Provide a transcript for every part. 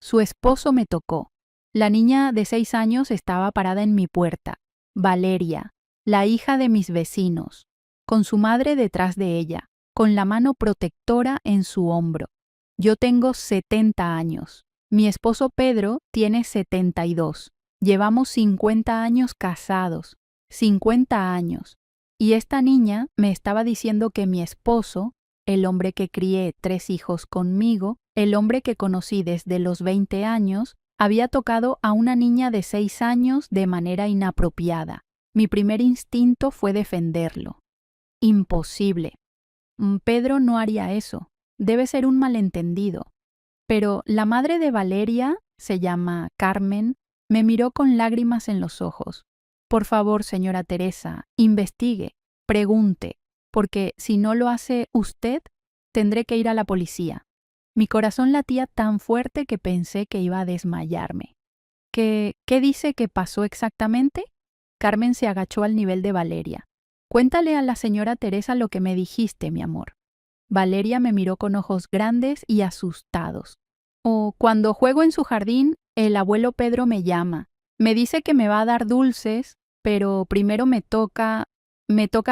Su esposo me tocó. La niña de 6 años estaba parada en mi puerta. Valeria, la hija de mis vecinos, con su madre detrás de ella, con la mano protectora en su hombro. Yo tengo 70 años. Mi esposo Pedro tiene 72. Llevamos 50 años casados. 50 años. Y esta niña me estaba diciendo que mi esposo, el hombre que crié 3 hijos conmigo, el hombre que conocí desde los 20 años, había tocado a una niña de 6 años de manera inapropiada. Mi primer instinto fue defenderlo. Imposible. Pedro no haría eso. Debe ser un malentendido. Pero la madre de Valeria, se llama Carmen, me miró con lágrimas en los ojos. Por favor, señora Teresa, investigue, pregunte, porque si no lo hace usted, tendré que ir a la policía. Mi corazón latía tan fuerte que pensé que iba a desmayarme. ¿Qué dice que pasó exactamente? Carmen se agachó al nivel de Valeria. Cuéntale a la señora Teresa lo que me dijiste, mi amor. Valeria me miró con ojos grandes y asustados. Cuando juego en su jardín, el abuelo Pedro me llama. Me dice que me va a dar dulces, pero primero me toca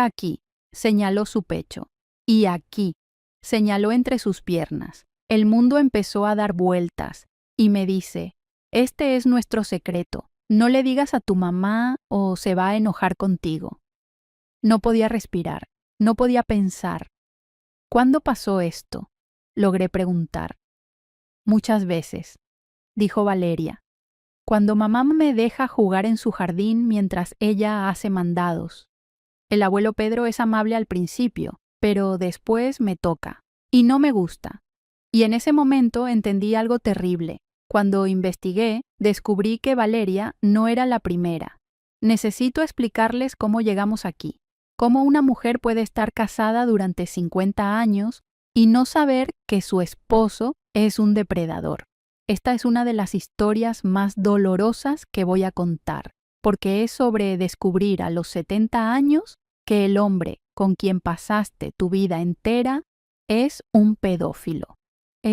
aquí, señaló su pecho. Y aquí, señaló entre sus piernas. El mundo empezó a dar vueltas, y me dice, este es nuestro secreto. No le digas a tu mamá o se va a enojar contigo. No podía respirar, no podía pensar. ¿Cuándo pasó esto? Logré preguntar. Muchas veces, dijo Valeria. Cuando mamá me deja jugar en su jardín mientras ella hace mandados. El abuelo Pedro es amable al principio, pero después me toca. Y no me gusta. Y en ese momento entendí algo terrible. Cuando investigué, descubrí que Valeria no era la primera. Necesito explicarles cómo llegamos aquí. Cómo una mujer puede estar casada durante 50 años y no saber que su esposo es un depredador. Esta es una de las historias más dolorosas que voy a contar, porque es sobre descubrir a los 70 años que el hombre con quien pasaste tu vida entera es un pedófilo.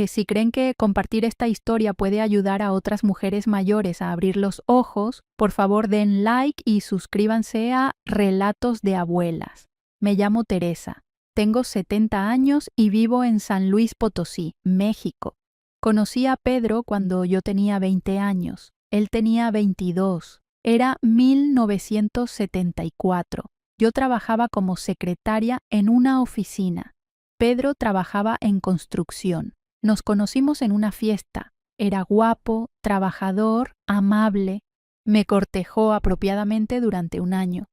Si creen que compartir esta historia puede ayudar a otras mujeres mayores a abrir los ojos, por favor den like y suscríbanse a Relatos de Abuelas. Me llamo Teresa, tengo 70 años y vivo en San Luis Potosí, México. Conocí a Pedro cuando yo tenía 20 años, él tenía 22. Era 1974. Yo trabajaba como secretaria en una oficina. Pedro trabajaba en construcción. Nos conocimos en una fiesta. Era guapo, trabajador, amable. Me cortejó apropiadamente durante un año.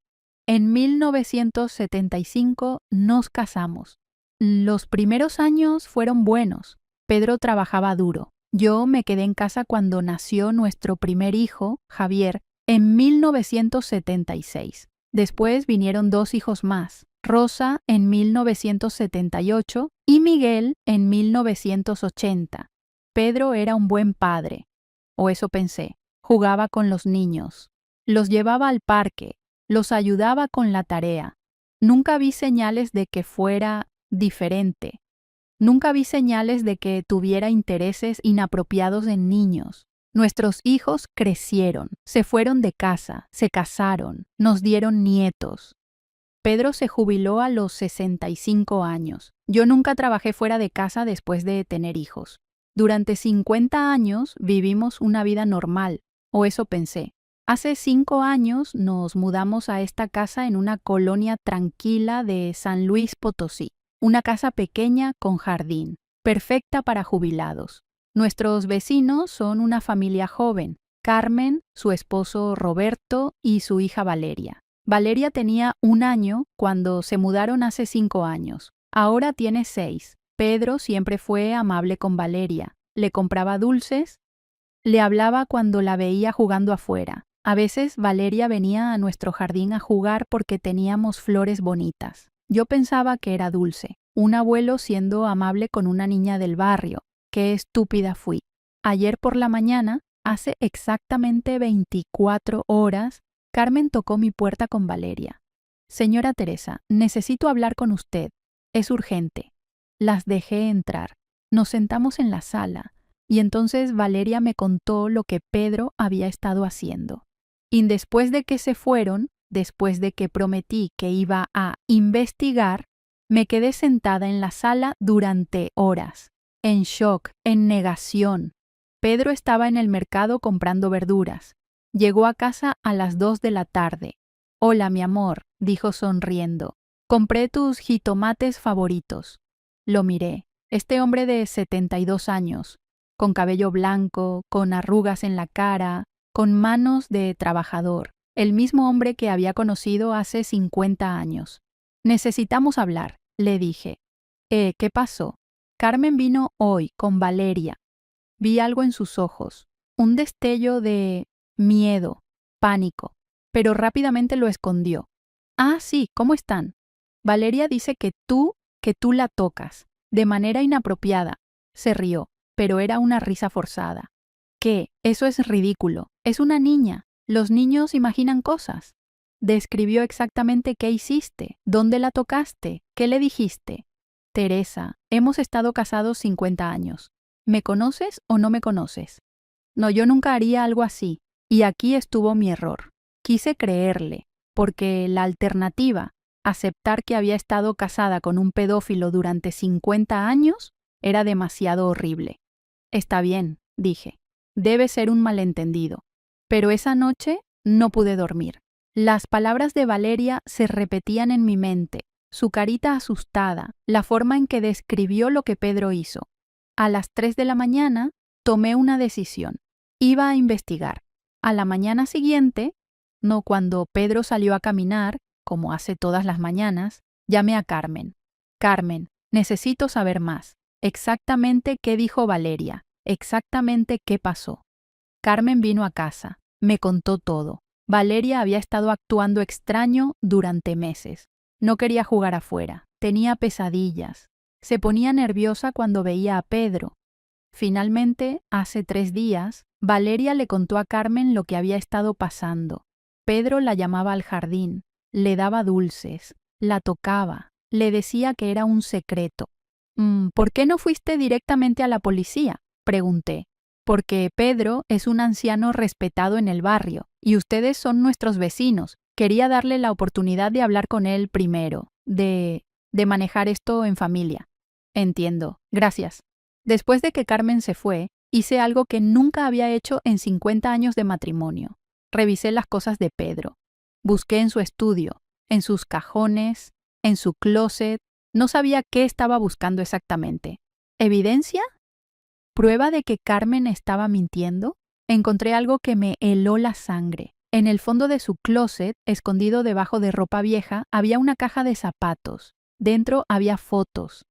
En 1975 nos casamos. Los primeros años fueron buenos. Pedro trabajaba duro. Yo me quedé en casa cuando nació nuestro primer hijo, Javier, en 1976. Después vinieron 2 hijos más. Rosa en 1978 y Miguel en 1980. Pedro era un buen padre, o eso pensé. Jugaba con los niños, los llevaba al parque, los ayudaba con la tarea. Nunca vi señales de que fuera diferente. Nunca vi señales de que tuviera intereses inapropiados en niños. Nuestros hijos crecieron, se fueron de casa, se casaron, nos dieron nietos. Pedro se jubiló a los 65 años. Yo nunca trabajé fuera de casa después de tener hijos. Durante 50 años vivimos una vida normal, o eso pensé. Hace 5 años nos mudamos a esta casa en una colonia tranquila de San Luis Potosí. Una casa pequeña con jardín, perfecta para jubilados. Nuestros vecinos son una familia joven, Carmen, su esposo Roberto y su hija Valeria. Valeria tenía 1 año cuando se mudaron hace 5 años. Ahora tiene 6. Pedro siempre fue amable con Valeria. Le compraba dulces, le hablaba cuando la veía jugando afuera. A veces Valeria venía a nuestro jardín a jugar porque teníamos flores bonitas. Yo pensaba que era dulce. Un abuelo siendo amable con una niña del barrio. Qué estúpida fui. Ayer por la mañana, hace exactamente 24 horas, Carmen tocó mi puerta con Valeria. Señora Teresa, necesito hablar con usted. Es urgente. Las dejé entrar. Nos sentamos en la sala. Y entonces Valeria me contó lo que Pedro había estado haciendo. Y después de que se fueron, después de que prometí que iba a investigar, me quedé sentada en la sala durante horas, en shock, en negación. Pedro estaba en el mercado comprando verduras. Llegó a casa a las 2 de la tarde. «Hola, mi amor», dijo sonriendo. «Compré tus jitomates favoritos». Lo miré. Este hombre de 72 años, con cabello blanco, con arrugas en la cara, con manos de trabajador, el mismo hombre que había conocido hace 50 años. «Necesitamos hablar», le dije. ¿Qué pasó? Carmen vino hoy con Valeria. Vi algo en sus ojos, un destello de miedo, pánico, pero rápidamente lo escondió. «Ah, sí, ¿cómo están?» «Valeria dice que tú la tocas, de manera inapropiada». Se rió, pero era una risa forzada. «¿Qué? Eso es ridículo. Es una niña. Los niños imaginan cosas». Describió exactamente qué hiciste, dónde la tocaste, qué le dijiste. «Teresa, hemos estado casados 50 años. ¿Me conoces o no me conoces?» «No, yo nunca haría algo así. Y aquí estuvo mi error. Quise creerle, porque la alternativa, aceptar que había estado casada con un pedófilo durante 50 años, era demasiado horrible». «Está bien», dije. «Debe ser un malentendido». Pero esa noche no pude dormir. Las palabras de Valeria se repetían en mi mente, su carita asustada, la forma en que describió lo que Pedro hizo. A las 3 de la mañana tomé una decisión. Iba a investigar. A la mañana siguiente, no cuando Pedro salió a caminar, como hace todas las mañanas, llamé a Carmen. «Carmen, necesito saber más. Exactamente qué dijo Valeria. Exactamente qué pasó». Carmen vino a casa. Me contó todo. Valeria había estado actuando extraño durante meses. No quería jugar afuera. Tenía pesadillas. Se ponía nerviosa cuando veía a Pedro. Finalmente, hace 3 días, Valeria le contó a Carmen lo que había estado pasando. Pedro la llamaba al jardín, le daba dulces, la tocaba, le decía que era un secreto. «¿Por qué no fuiste directamente a la policía?», pregunté. «Porque Pedro es un anciano respetado en el barrio, y ustedes son nuestros vecinos. Quería darle la oportunidad de hablar con él primero, de manejar esto en familia». «Entiendo. Gracias». Después de que Carmen se fue, hice algo que nunca había hecho en 50 años de matrimonio. Revisé las cosas de Pedro. Busqué en su estudio, en sus cajones, en su closet. No sabía qué estaba buscando exactamente. ¿Evidencia? ¿Prueba de que Carmen estaba mintiendo? Encontré algo que me heló la sangre. En el fondo de su closet, escondido debajo de ropa vieja, había una caja de zapatos. Dentro había fotos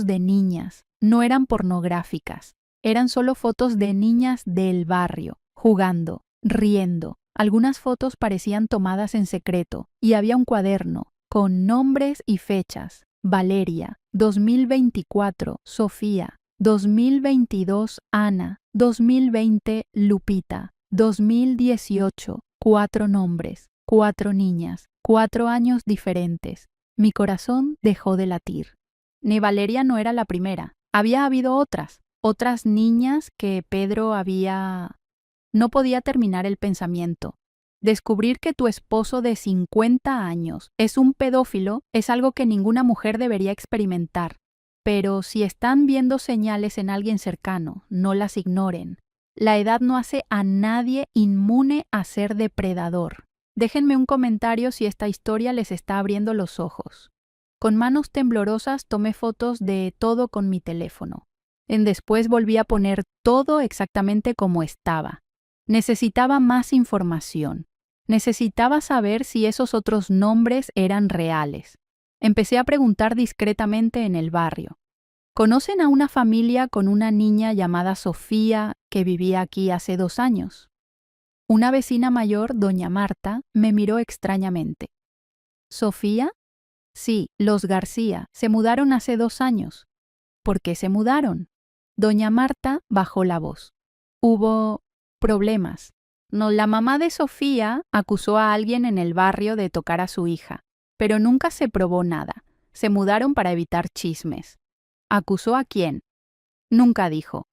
de niñas. No eran pornográficas. Eran solo fotos de niñas del barrio, jugando, riendo. Algunas fotos parecían tomadas en secreto, y había un cuaderno, con nombres y fechas. Valeria, 2024, Sofía, 2022, Ana, 2020, Lupita, 2018, 4 nombres, 4 niñas, 4 años diferentes. Mi corazón dejó de latir. Ni Valeria no era la primera. Había habido otras niñas que Pedro había... No podía terminar el pensamiento. Descubrir que tu esposo de 50 años es un pedófilo es algo que ninguna mujer debería experimentar. Pero si están viendo señales en alguien cercano, no las ignoren. La edad no hace a nadie inmune a ser depredador. Déjenme un comentario si esta historia les está abriendo los ojos. Con manos temblorosas tomé fotos de todo con mi teléfono. Después volví a poner todo exactamente como estaba. Necesitaba más información. Necesitaba saber si esos otros nombres eran reales. Empecé a preguntar discretamente en el barrio. ¿Conocen a una familia con una niña llamada Sofía que vivía aquí hace 2 años? Una vecina mayor, doña Marta, me miró extrañamente. ¿Sofía? Sí, los García. Se mudaron hace 2 años. ¿Por qué se mudaron? Doña Marta bajó la voz. Hubo problemas. No, la mamá de Sofía acusó a alguien en el barrio de tocar a su hija, pero nunca se probó nada. Se mudaron para evitar chismes. ¿Acusó a quién? Nunca dijo.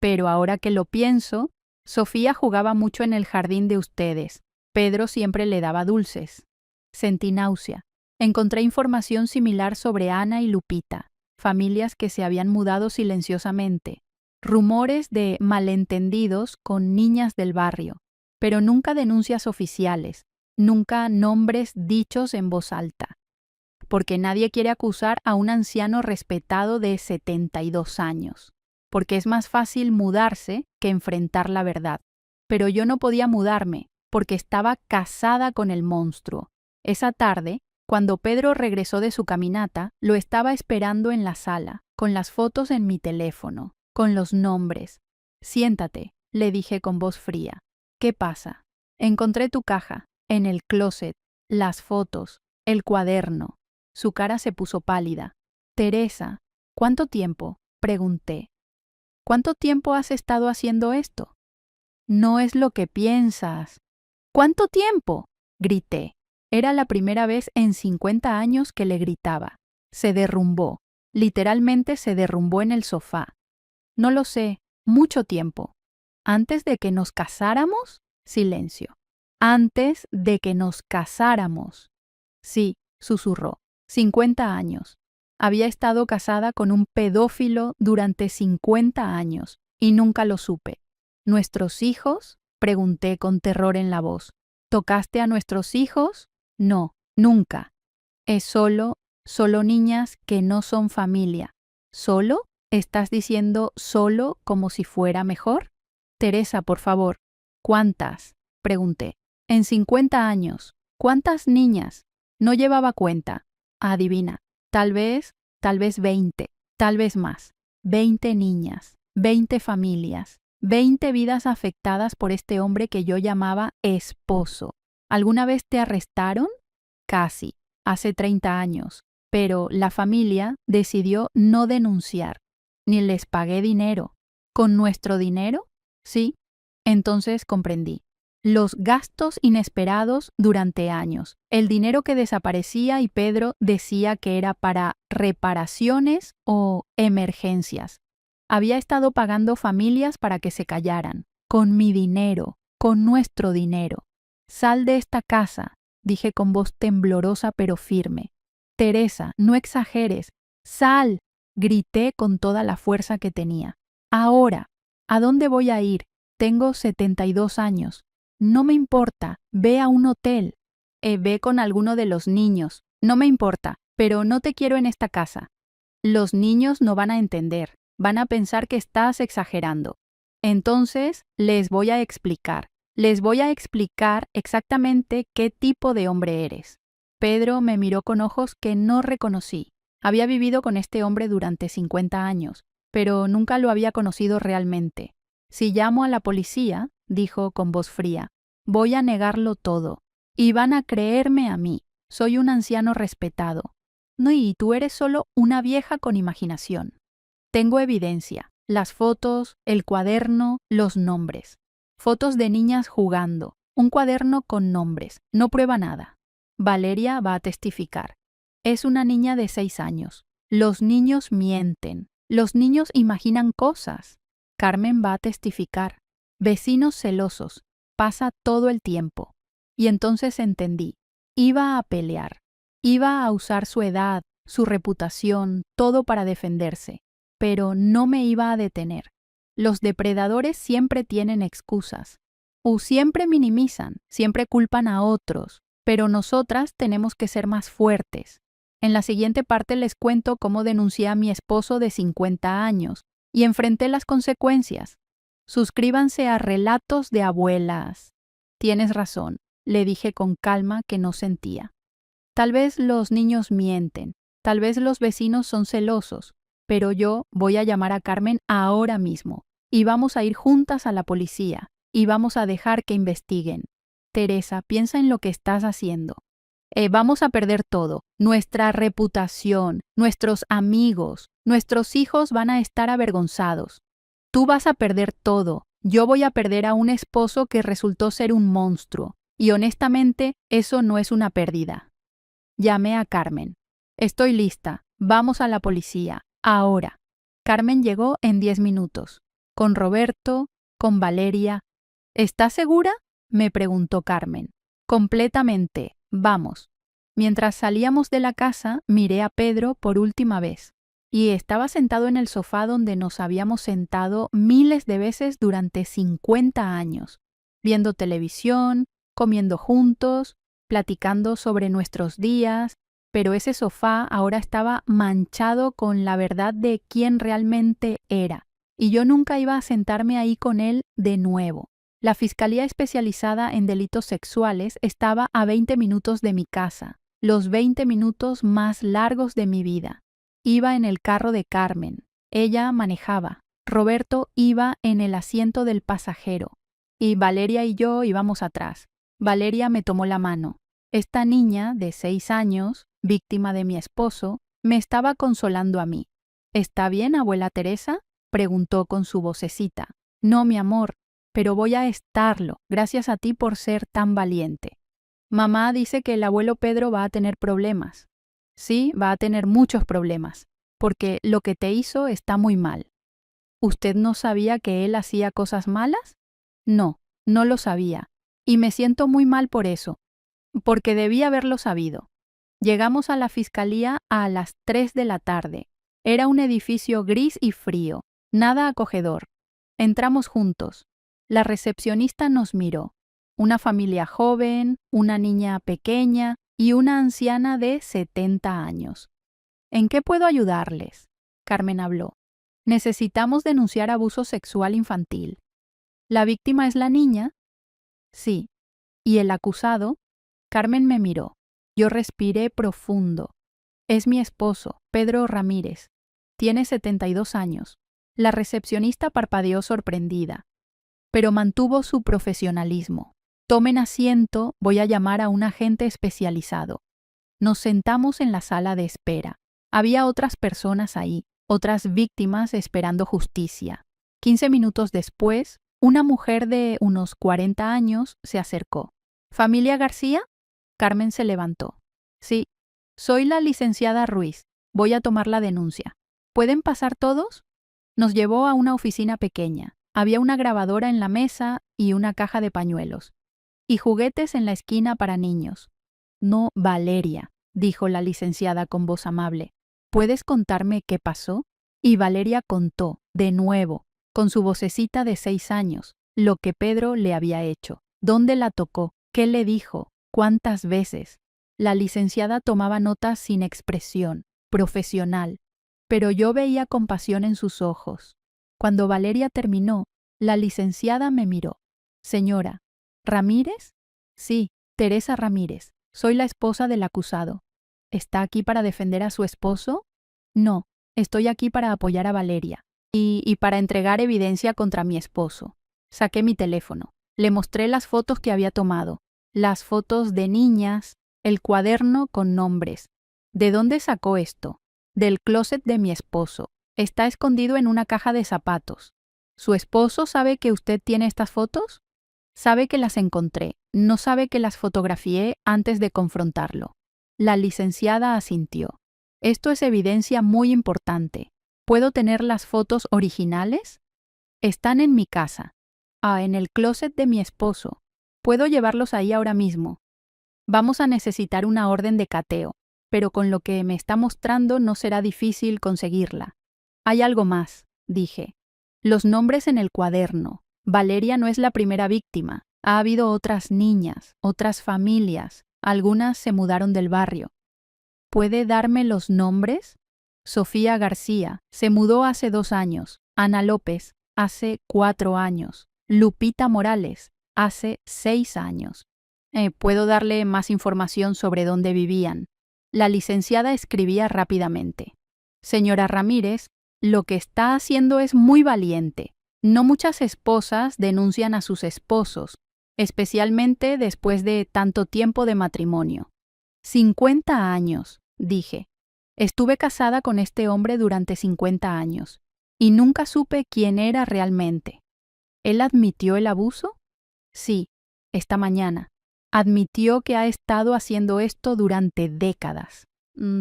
Pero ahora que lo pienso, Sofía jugaba mucho en el jardín de ustedes. Pedro siempre le daba dulces. Sentí náusea. Encontré información similar sobre Ana y Lupita, familias que se habían mudado silenciosamente, rumores de malentendidos con niñas del barrio, pero nunca denuncias oficiales, nunca nombres dichos en voz alta, porque nadie quiere acusar a un anciano respetado de 72 años, porque es más fácil mudarse que enfrentar la verdad. Pero yo no podía mudarme, porque estaba casada con el monstruo. Esa tarde, cuando Pedro regresó de su caminata, lo estaba esperando en la sala, con las fotos en mi teléfono, con los nombres. Siéntate, le dije con voz fría. ¿Qué pasa? Encontré tu caja, en el closet, las fotos, el cuaderno. Su cara se puso pálida. Teresa, ¿cuánto tiempo? Pregunté. ¿Cuánto tiempo has estado haciendo esto? No es lo que piensas. ¿Cuánto tiempo? Grité. Era la primera vez en 50 años que le gritaba. Se derrumbó. Literalmente se derrumbó en el sofá. No lo sé. Mucho tiempo. ¿Antes de que nos casáramos? Silencio. Antes de que nos casáramos. Sí, susurró. 50 años. Había estado casada con un pedófilo durante 50 años y nunca lo supe. ¿Nuestros hijos? Pregunté con terror en la voz. ¿Tocaste a nuestros hijos? No, nunca. Es solo niñas que no son familia. ¿Solo? ¿Estás diciendo solo como si fuera mejor? Teresa, por favor. ¿Cuántas? Pregunté. En 50 años. ¿Cuántas niñas? No llevaba cuenta. Adivina. Tal vez 20, tal vez más. 20 niñas, 20 familias, 20 vidas afectadas por este hombre que yo llamaba esposo. ¿Alguna vez te arrestaron? Casi, hace 30 años. Pero la familia decidió no denunciar. Ni les pagué dinero. ¿Con nuestro dinero? Sí. Entonces comprendí. Los gastos inesperados durante años, el dinero que desaparecía y Pedro decía que era para reparaciones o emergencias. Había estado pagando familias para que se callaran, con mi dinero, con nuestro dinero. Sal de esta casa, dije con voz temblorosa pero firme. Teresa, no exageres. Sal, grité con toda la fuerza que tenía. Ahora, ¿a dónde voy a ir? Tengo 72 años. No me importa, ve a un hotel. Ve con alguno de los niños. No me importa, pero no te quiero en esta casa. Los niños no van a entender, van a pensar que estás exagerando. Entonces, les voy a explicar exactamente qué tipo de hombre eres. Pedro me miró con ojos que no reconocí. Había vivido con este hombre durante 50 años, pero nunca lo había conocido realmente. Si llamo a la policía, dijo con voz fría, voy a negarlo todo. Y van a creerme a mí. Soy un anciano respetado. No, y tú eres solo una vieja con imaginación. Tengo evidencia. Las fotos, el cuaderno, los nombres. Fotos de niñas jugando. Un cuaderno con nombres. No prueba nada. Valeria va a testificar. Es una niña de 6 años. Los niños mienten. Los niños imaginan cosas. Carmen va a testificar. Vecinos celosos. Pasa todo el tiempo. Y entonces entendí. Iba a pelear. Iba a usar su edad, su reputación, todo para defenderse. Pero no me iba a detener. Los depredadores siempre tienen excusas. O siempre minimizan, siempre culpan a otros. Pero nosotras tenemos que ser más fuertes. En la siguiente parte les cuento cómo denuncié a mi esposo de 50 años y enfrenté las consecuencias. Suscríbanse a Relatos de Abuelas. Tienes razón, le dije con calma que no sentía. Tal vez los niños mienten, tal vez los vecinos son celosos, pero yo voy a llamar a Carmen ahora mismo y vamos a ir juntas a la policía y vamos a dejar que investiguen. Teresa, piensa en lo que estás haciendo. Vamos a perder todo, nuestra reputación, nuestros amigos, nuestros hijos van a estar avergonzados. Tú vas a perder todo, yo voy a perder a un esposo que resultó ser un monstruo, y honestamente eso no es una pérdida. Llamé a Carmen. Estoy lista, vamos a la policía, ahora. Carmen llegó en 10 minutos. con Roberto, con Valeria. ¿Estás segura?, me preguntó Carmen. Completamente. Vamos. Mientras salíamos de la casa, miré a Pedro por última vez, y estaba sentado en el sofá donde nos habíamos sentado miles de veces durante 50 años, viendo televisión, comiendo juntos, platicando sobre nuestros días, pero ese sofá ahora estaba manchado con la verdad de quién realmente era, y yo nunca iba a sentarme ahí con él de nuevo. La Fiscalía Especializada en Delitos Sexuales estaba a 20 minutos de mi casa, los 20 minutos más largos de mi vida. Iba en el carro de Carmen. Ella manejaba. Roberto iba en el asiento del pasajero. Y Valeria y yo íbamos atrás. Valeria me tomó la mano. Esta niña, de 6 años, víctima de mi esposo, me estaba consolando a mí. ¿Está bien, abuela Teresa?, preguntó con su vocecita. No, mi amor, pero voy a estarlo, gracias a ti por ser tan valiente. Mamá dice que el abuelo Pedro va a tener problemas. Sí, va a tener muchos problemas, porque lo que te hizo está muy mal. ¿Usted no sabía que él hacía cosas malas? No, no lo sabía, y me siento muy mal por eso, porque debí haberlo sabido. Llegamos a la fiscalía a las 3 de la tarde. Era un edificio gris y frío, nada acogedor. Entramos juntos. La recepcionista nos miró. Una familia joven, una niña pequeña y una anciana de 70 años. ¿En qué puedo ayudarles?, Carmen habló. Necesitamos denunciar abuso sexual infantil. ¿La víctima es la niña? Sí. ¿Y el acusado? Carmen me miró. Yo respiré profundo. Es mi esposo, Pedro Ramírez. Tiene 72 años. La recepcionista parpadeó sorprendida, pero mantuvo su profesionalismo. Tomen asiento, voy a llamar a un agente especializado. Nos sentamos en la sala de espera. Había otras personas ahí, otras víctimas esperando justicia. 15 minutos después, una mujer de unos 40 años se acercó. ¿Familia García? Carmen se levantó. Sí, soy la licenciada Ruiz. Voy a tomar la denuncia. ¿Pueden pasar todos? Nos llevó a una oficina pequeña. Había una grabadora en la mesa y una caja de pañuelos. Y juguetes en la esquina para niños. No, Valeria, dijo la licenciada con voz amable. ¿Puedes contarme qué pasó? Y Valeria contó, de nuevo, con su vocecita de 6 años, lo que Pedro le había hecho. ¿Dónde la tocó? ¿Qué le dijo? ¿Cuántas veces? La licenciada tomaba notas sin expresión, profesional, pero yo veía compasión en sus ojos. Cuando Valeria terminó, la licenciada me miró. Señora, ¿Ramírez? Sí, Teresa Ramírez. Soy la esposa del acusado. ¿Está aquí para defender a su esposo? No, estoy aquí para apoyar a Valeria y para entregar evidencia contra mi esposo. Saqué mi teléfono. Le mostré las fotos que había tomado, las fotos de niñas, el cuaderno con nombres. ¿De dónde sacó esto? Del closet de mi esposo. Está escondido en una caja de zapatos. ¿Su esposo sabe que usted tiene estas fotos? Sabe que las encontré, no sabe que las fotografié antes de confrontarlo. La licenciada asintió. Esto es evidencia muy importante. ¿Puedo tener las fotos originales? Están en mi casa. En el closet de mi esposo. Puedo llevarlos ahí ahora mismo. Vamos a necesitar una orden de cateo, pero con lo que me está mostrando no será difícil conseguirla. Hay algo más, dije. Los nombres en el cuaderno. Valeria no es la primera víctima. Ha habido otras niñas, otras familias. Algunas se mudaron del barrio. ¿Puede darme los nombres? Sofía García se mudó hace 2 años. Ana López hace 4 años. Lupita Morales hace 6 años. ¿Puedo darle más información sobre dónde vivían? La licenciada escribía rápidamente. Señora Ramírez, lo que está haciendo es muy valiente. No muchas esposas denuncian a sus esposos, especialmente después de tanto tiempo de matrimonio. 50 años, dije. Estuve casada con este hombre durante 50 años y nunca supe quién era realmente. ¿Él admitió el abuso? Sí, esta mañana. Admitió que ha estado haciendo esto durante décadas,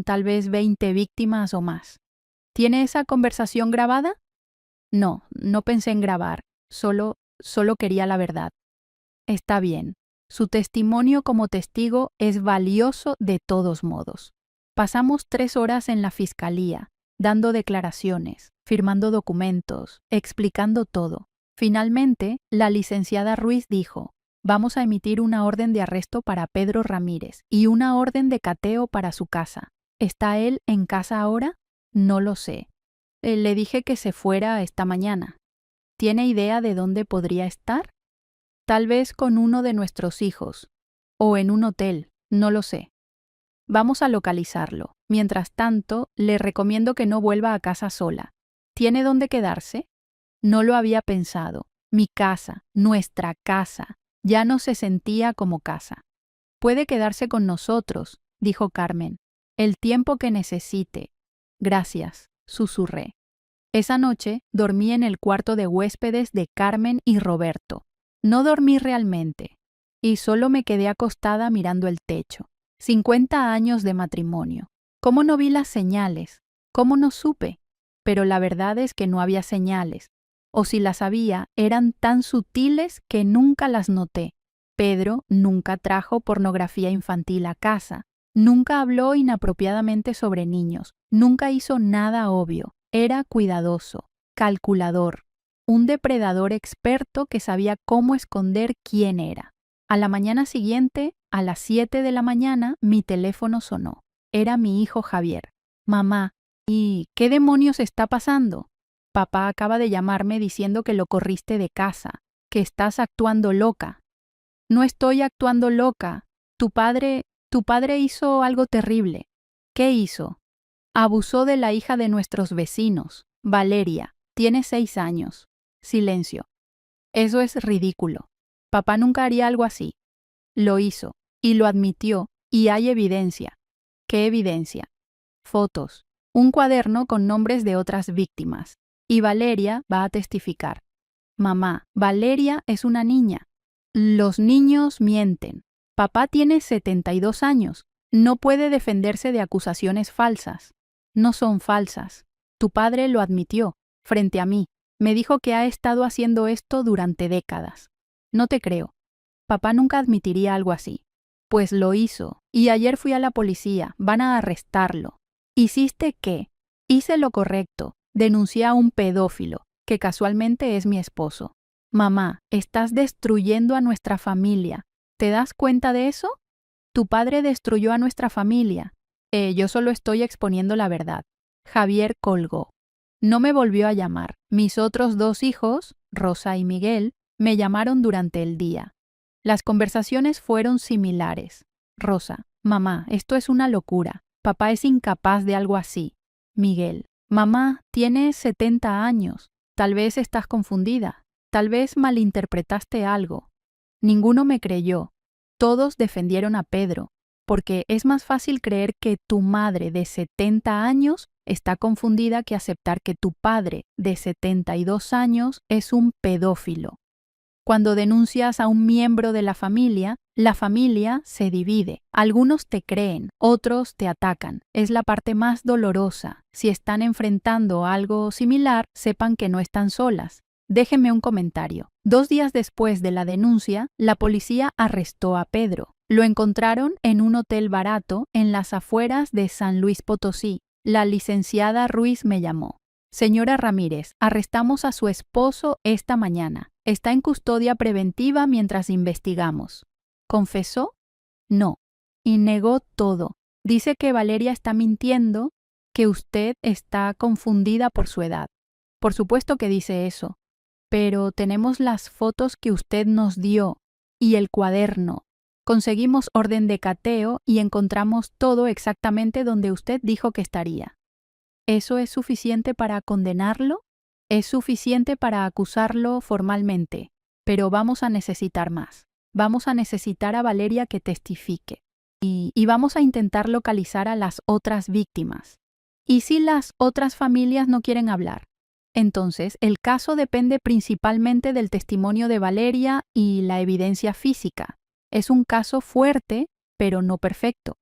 tal vez 20 víctimas o más. ¿Tiene esa conversación grabada? No, no pensé en grabar, solo quería la verdad. Está bien. Su testimonio como testigo es valioso de todos modos. Pasamos 3 horas en la fiscalía, dando declaraciones, firmando documentos, explicando todo. Finalmente, la licenciada Ruiz dijo: vamos a emitir una orden de arresto para Pedro Ramírez y una orden de cateo para su casa. ¿Está él en casa ahora? No lo sé. Le dije que se fuera esta mañana. ¿Tiene idea de dónde podría estar? Tal vez con uno de nuestros hijos, o en un hotel, no lo sé. Vamos a localizarlo. Mientras tanto, le recomiendo que no vuelva a casa sola. ¿Tiene dónde quedarse? No lo había pensado. Mi casa, nuestra casa, ya no se sentía como casa. Puede quedarse con nosotros, dijo Carmen, el tiempo que necesite. Gracias, susurré. Esa noche dormí en el cuarto de huéspedes de Carmen y Roberto. No dormí realmente, y solo me quedé acostada mirando el techo. 50 años de matrimonio. ¿Cómo no vi las señales? ¿Cómo no supe? Pero la verdad es que no había señales, o si las había, eran tan sutiles que nunca las noté. Pedro nunca trajo pornografía infantil a casa, nunca habló inapropiadamente sobre niños, nunca hizo nada obvio. Era cuidadoso, calculador, un depredador experto que sabía cómo esconder quién era. A la mañana siguiente, a las 7 de la mañana, mi teléfono sonó. Era mi hijo Javier. Mamá, ¿y qué demonios está pasando? Papá acaba de llamarme diciendo que lo corriste de casa, que estás actuando loca. No estoy actuando loca. Tu padre hizo algo terrible. ¿Qué hizo? Abusó de la hija de nuestros vecinos, Valeria. Tiene 6 años. Silencio. Eso es ridículo. Papá nunca haría algo así. Lo hizo, y lo admitió, y hay evidencia. ¿Qué evidencia? Fotos. Un cuaderno con nombres de otras víctimas. Y Valeria va a testificar. Mamá, Valeria es una niña. Los niños mienten. Papá tiene 72 años. No puede defenderse de acusaciones falsas. No son falsas. Tu padre lo admitió, frente a mí. Me dijo que ha estado haciendo esto durante décadas. No te creo. Papá nunca admitiría algo así. Pues lo hizo, y ayer fui a la policía. Van a arrestarlo. ¿Hiciste qué? Hice lo correcto. Denuncié a un pedófilo, que casualmente es mi esposo. Mamá, estás destruyendo a nuestra familia. ¿Te das cuenta de eso? Tu padre destruyó a nuestra familia. Yo solo estoy exponiendo la verdad. Javier colgó. No me volvió a llamar. Mis otros 2 hijos, Rosa y Miguel, me llamaron durante el día. Las conversaciones fueron similares. Rosa, mamá, esto es una locura. Papá es incapaz de algo así. Miguel, mamá, tienes 70 años. Tal vez estás confundida. Tal vez malinterpretaste algo. Ninguno me creyó. Todos defendieron a Pedro, porque es más fácil creer que tu madre de 70 años está confundida que aceptar que tu padre de 72 años es un pedófilo. Cuando denuncias a un miembro de la familia se divide. Algunos te creen, otros te atacan. Es la parte más dolorosa. Si están enfrentando algo similar, sepan que no están solas. Déjenme un comentario. 2 días después de la denuncia, la policía arrestó a Pedro. Lo encontraron en un hotel barato en las afueras de San Luis Potosí. La licenciada Ruiz me llamó. Señora Ramírez, arrestamos a su esposo esta mañana. Está en custodia preventiva mientras investigamos. ¿Confesó? No. Y negó todo. Dice que Valeria está mintiendo, que usted está confundida por su edad. Por supuesto que dice eso. Pero tenemos las fotos que usted nos dio y el cuaderno. Conseguimos orden de cateo y encontramos todo exactamente donde usted dijo que estaría. ¿Eso es suficiente para condenarlo? Es suficiente para acusarlo formalmente, pero vamos a necesitar más. Vamos a necesitar a Valeria que testifique. Y vamos a intentar localizar a las otras víctimas. ¿Y si las otras familias no quieren hablar? Entonces, el caso depende principalmente del testimonio de Valeria y la evidencia física. Es un caso fuerte, pero no perfecto.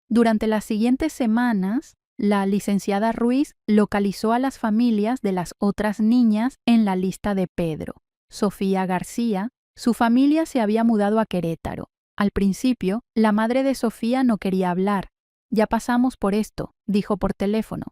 Durante las siguientes semanas, La licenciada Ruiz localizó a las familias de las otras niñas en la lista de Pedro. Sofía García, su familia se había mudado a Querétaro. Al principio, la madre de Sofía no quería hablar. Ya pasamos por esto, dijo por teléfono.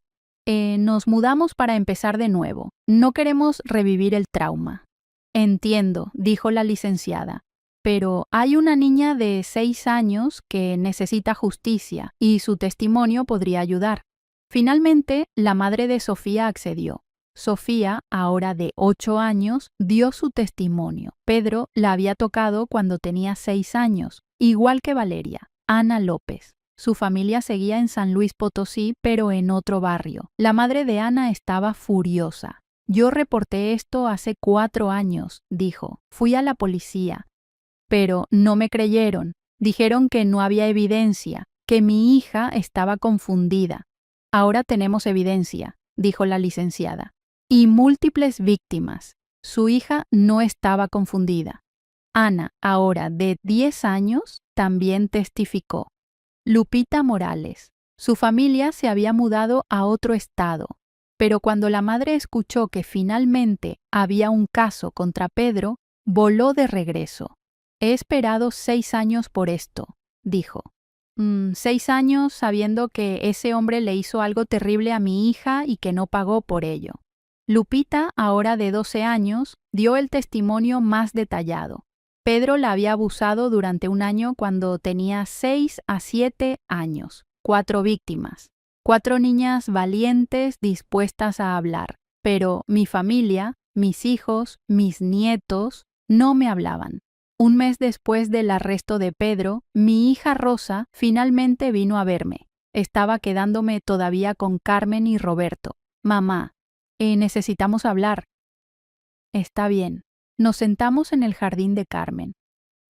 Nos mudamos para empezar de nuevo. No queremos revivir el trauma. Entiendo, dijo la licenciada. Pero hay una niña de 6 años que necesita justicia y su testimonio podría ayudar. Finalmente, la madre de Sofía accedió. Sofía, ahora de 8 años, dio su testimonio. Pedro la había tocado cuando tenía 6 años, igual que Valeria. Ana López. Su familia seguía en San Luis Potosí, pero en otro barrio. La madre de Ana estaba furiosa. Yo reporté esto hace 4 años, dijo. Fui a la policía. Pero no me creyeron. Dijeron que no había evidencia, que mi hija estaba confundida. Ahora tenemos evidencia, dijo la licenciada. Y múltiples víctimas. Su hija no estaba confundida. Ana, ahora de 10 años, también testificó. Lupita Morales. Su familia se había mudado a otro estado, pero cuando la madre escuchó que finalmente había un caso contra Pedro, voló de regreso. He esperado 6 años por esto, dijo. 6 años sabiendo que ese hombre le hizo algo terrible a mi hija y que no pagó por ello. Lupita, ahora de 12 años, dio el testimonio más detallado. Pedro la había abusado durante un año cuando tenía 6 a 7 años. 4 víctimas. 4 niñas valientes dispuestas a hablar. Pero mi familia, mis hijos, mis nietos, no me hablaban. Un mes después del arresto de Pedro, mi hija Rosa finalmente vino a verme. Estaba quedándome todavía con Carmen y Roberto. Mamá, necesitamos hablar. Está bien. Nos sentamos en el jardín de Carmen.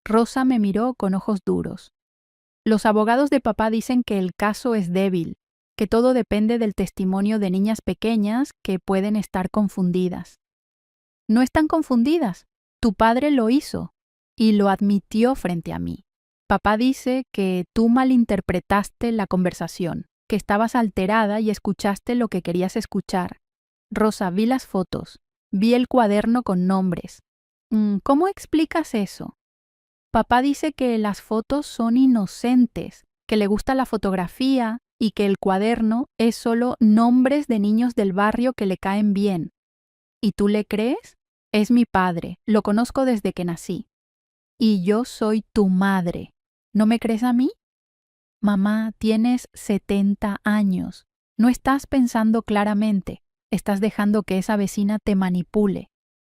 Rosa me miró con ojos duros. Los abogados de papá dicen que el caso es débil, que todo depende del testimonio de niñas pequeñas que pueden estar confundidas. No están confundidas. Tu padre lo hizo y lo admitió frente a mí. Papá dice que tú malinterpretaste la conversación, que estabas alterada y escuchaste lo que querías escuchar. Rosa, vi las fotos, vi el cuaderno con nombres. ¿Cómo explicas eso? Papá dice que las fotos son inocentes, que le gusta la fotografía y que el cuaderno es solo nombres de niños del barrio que le caen bien. ¿Y tú le crees? Es mi padre, lo conozco desde que nací. Y yo soy tu madre. ¿No me crees a mí? Mamá, tienes 70 años. No estás pensando claramente. Estás dejando que esa vecina te manipule.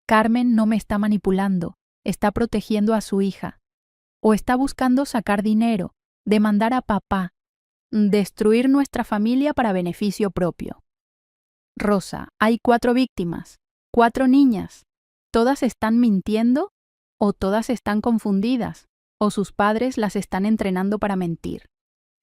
Carmen no me está manipulando. Está protegiendo a su hija. O está buscando sacar dinero, demandar a papá, destruir nuestra familia para beneficio propio. Rosa, hay 4 víctimas, 4 niñas. ¿Todas están mintiendo? ¿O todas están confundidas? ¿O sus padres las están entrenando para mentir?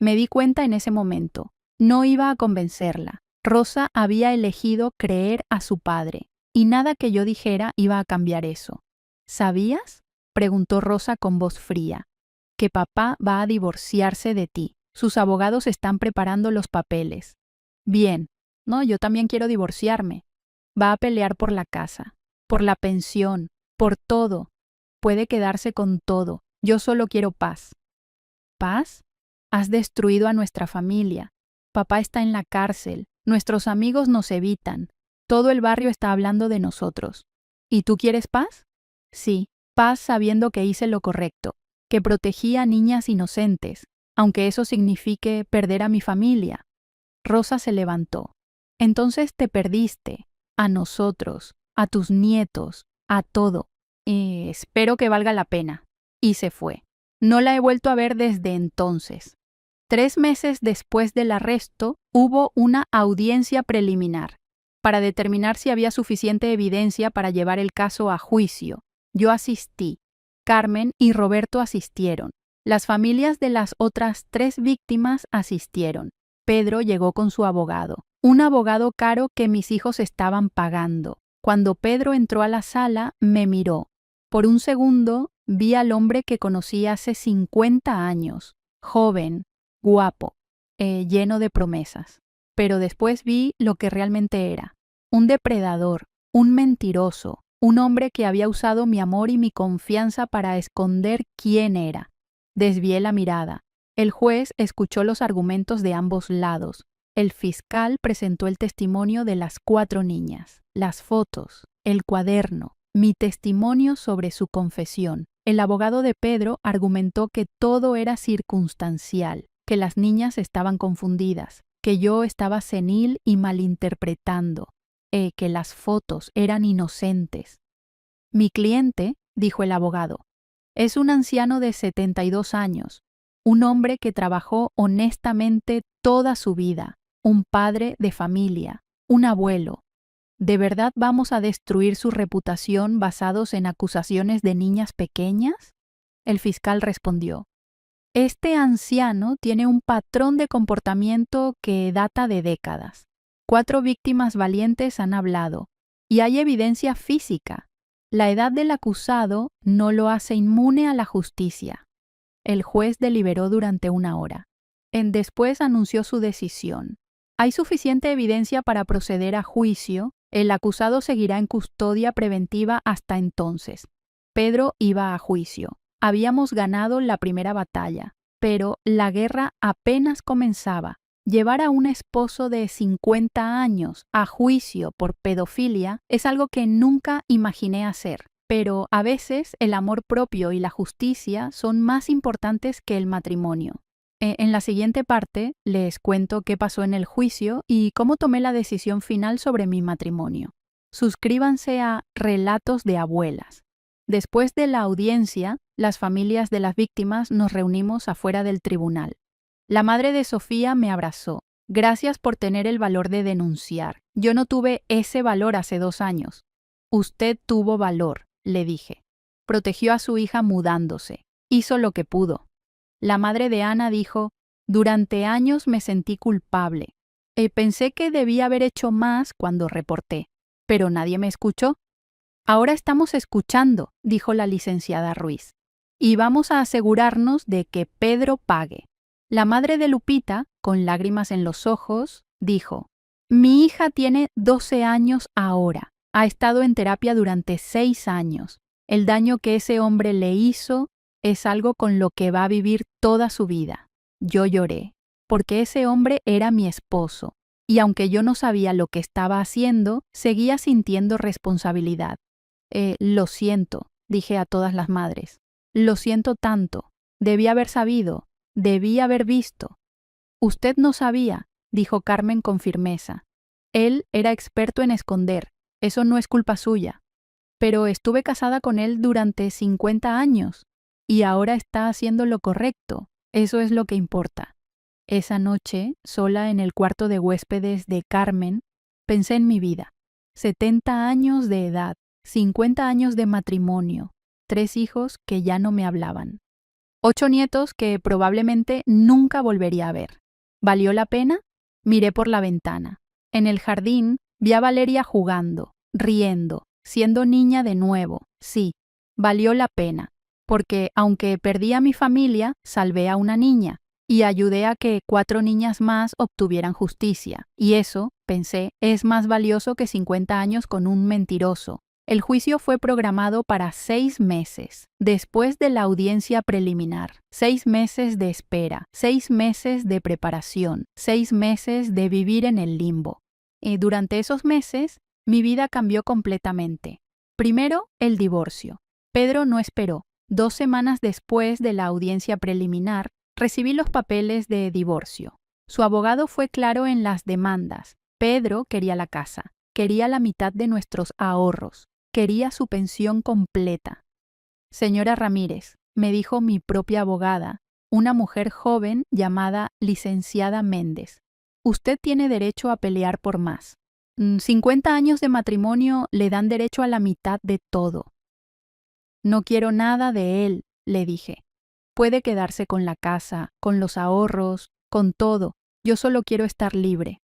Me di cuenta en ese momento. No iba a convencerla. Rosa había elegido creer a su padre, y nada que yo dijera iba a cambiar eso. ¿Sabías? Preguntó Rosa con voz fría. Que papá va a divorciarse de ti. Sus abogados están preparando los papeles. Bien. No, yo también quiero divorciarme. Va a pelear por la casa, por la pensión, por todo. Puede quedarse con todo. Yo solo quiero paz. ¿Paz? Has destruido a nuestra familia. Papá está en la cárcel. Nuestros amigos nos evitan. Todo el barrio está hablando de nosotros. ¿Y tú quieres paz? Sí, paz sabiendo que hice lo correcto, que protegí a niñas inocentes, aunque eso signifique perder a mi familia. Rosa se levantó. Entonces te perdiste, a nosotros, a tus nietos, a todo. Espero que valga la pena. Y se fue. No la he vuelto a ver desde entonces. 3 meses después del arresto, hubo una audiencia preliminar para determinar si había suficiente evidencia para llevar el caso a juicio. Yo asistí. Carmen y Roberto asistieron. Las familias de las otras 3 víctimas asistieron. Pedro llegó con su abogado, un abogado caro que mis hijos estaban pagando. Cuando Pedro entró a la sala, me miró. Por un segundo, vi al hombre que conocí hace 50 años, joven, guapo, lleno de promesas. pero después vi lo que realmente era. Un depredador, un mentiroso, un hombre que había usado mi amor y mi confianza para esconder quién era. Desvié la mirada. El juez escuchó los argumentos de ambos lados. El fiscal presentó el testimonio de las 4 niñas, las fotos, el cuaderno, mi testimonio sobre su confesión. El abogado de Pedro argumentó que todo era circunstancial, que las niñas estaban confundidas, que yo estaba senil y malinterpretando, que las fotos eran inocentes. Mi cliente, dijo el abogado, es un anciano de 72 años, un hombre que trabajó honestamente toda su vida, un padre de familia, un abuelo. ¿De verdad vamos a destruir su reputación basados en acusaciones de niñas pequeñas? El fiscal respondió, este anciano tiene un patrón de comportamiento que data de décadas. 4 víctimas valientes han hablado, y hay evidencia física. La edad del acusado no lo hace inmune a la justicia. El juez deliberó durante 1 hora. Después anunció su decisión. Hay suficiente evidencia para proceder a juicio. El acusado seguirá en custodia preventiva hasta entonces. Pedro iba a juicio. Habíamos ganado la primera batalla, pero la guerra apenas comenzaba. Llevar a un esposo de 50 años a juicio por pedofilia es algo que nunca imaginé hacer, pero a veces el amor propio y la justicia son más importantes que el matrimonio. En la siguiente parte les cuento qué pasó en el juicio y cómo tomé la decisión final sobre mi matrimonio. Suscríbanse a Relatos de Abuelas. Después de la audiencia, las familias de las víctimas nos reunimos afuera del tribunal. La madre de Sofía me abrazó. Gracias por tener el valor de denunciar. Yo no tuve ese valor hace 2 años. Usted tuvo valor, le dije. Protegió a su hija mudándose. Hizo lo que pudo. La madre de Ana dijo, durante años me sentí culpable. Pensé que debía haber hecho más cuando reporté, pero nadie me escuchó. Ahora estamos escuchando, dijo la licenciada Ruiz, y vamos a asegurarnos de que Pedro pague. La madre de Lupita, con lágrimas en los ojos, dijo, mi hija tiene 12 años ahora. Ha estado en terapia durante 6 años. El daño que ese hombre le hizo es algo con lo que va a vivir toda su vida. Yo lloré, porque ese hombre era mi esposo, y aunque yo no sabía lo que estaba haciendo, seguía sintiendo responsabilidad. Lo siento, dije a todas las madres. Lo siento tanto. Debí haber sabido. Debí haber visto. Usted no sabía, dijo Carmen con firmeza. Él era experto en esconder. Eso no es culpa suya. Pero estuve casada con él durante 50 años. Y ahora está haciendo lo correcto. Eso es lo que importa. Esa noche, sola en el cuarto de huéspedes de Carmen, pensé en mi vida. 70 años de edad, 50 años de matrimonio, 3 hijos que ya no me hablaban. 8 nietos que probablemente nunca volvería a ver. ¿Valió la pena? Miré por la ventana. En el jardín vi a Valeria jugando, riendo, siendo niña de nuevo. Sí, valió la pena. Porque aunque perdí a mi familia, salvé a una niña y ayudé a que 4 niñas más obtuvieran justicia. Y eso, pensé, es más valioso que 50 años con un mentiroso. El juicio fue programado para 6 meses, después de la audiencia preliminar. 6 meses de espera, 6 meses de preparación, 6 meses de vivir en el limbo. Y durante esos meses, mi vida cambió completamente. Primero, el divorcio. Pedro no esperó. 2 semanas después de la audiencia preliminar, recibí los papeles de divorcio. Su abogado fue claro en las demandas. Pedro quería la casa, quería la mitad de nuestros ahorros, quería su pensión completa. Señora Ramírez, me dijo mi propia abogada, una mujer joven llamada licenciada Méndez, usted tiene derecho a pelear por más. 50 años de matrimonio le dan derecho a la mitad de todo. No quiero nada de él, le dije. Puede quedarse con la casa, con los ahorros, con todo. Yo solo quiero estar libre.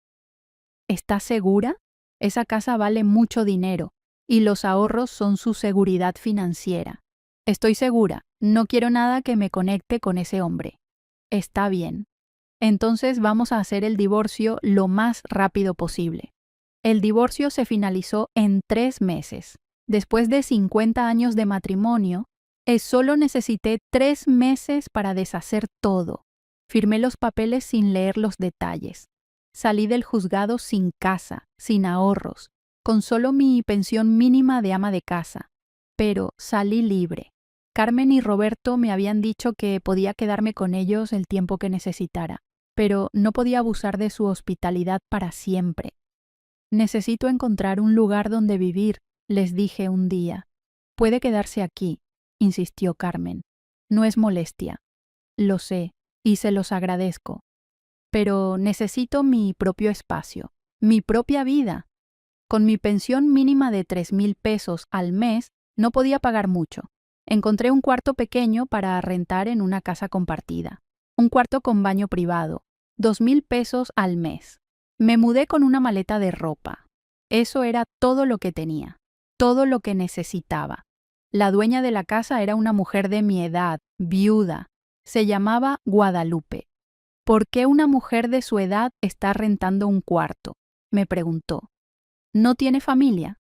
¿Está segura? Esa casa vale mucho dinero y los ahorros son su seguridad financiera. Estoy segura. No quiero nada que me conecte con ese hombre. Está bien. Entonces vamos a hacer el divorcio lo más rápido posible. El divorcio se finalizó en 3 meses. Después de 50 años de matrimonio, solo necesité 3 meses para deshacer todo. Firmé los papeles sin leer los detalles. Salí del juzgado sin casa, sin ahorros, con solo mi pensión mínima de ama de casa. Pero salí libre. Carmen y Roberto me habían dicho que podía quedarme con ellos el tiempo que necesitara, pero no podía abusar de su hospitalidad para siempre. Necesito encontrar un lugar donde vivir, les dije un día. Puede quedarse aquí, insistió Carmen. No es molestia. Lo sé, y se los agradezco. Pero necesito mi propio espacio, mi propia vida. Con mi pensión mínima de 3,000 pesos al mes, no podía pagar mucho. Encontré un cuarto pequeño para rentar en una casa compartida. Un cuarto con baño privado, 2,000 pesos al mes. Me mudé con una maleta de ropa. Eso era todo lo que tenía, todo lo que necesitaba. La dueña de la casa era una mujer de mi edad, viuda. Se llamaba Guadalupe. ¿Por qué una mujer de su edad está rentando un cuarto?, me preguntó. ¿No tiene familia?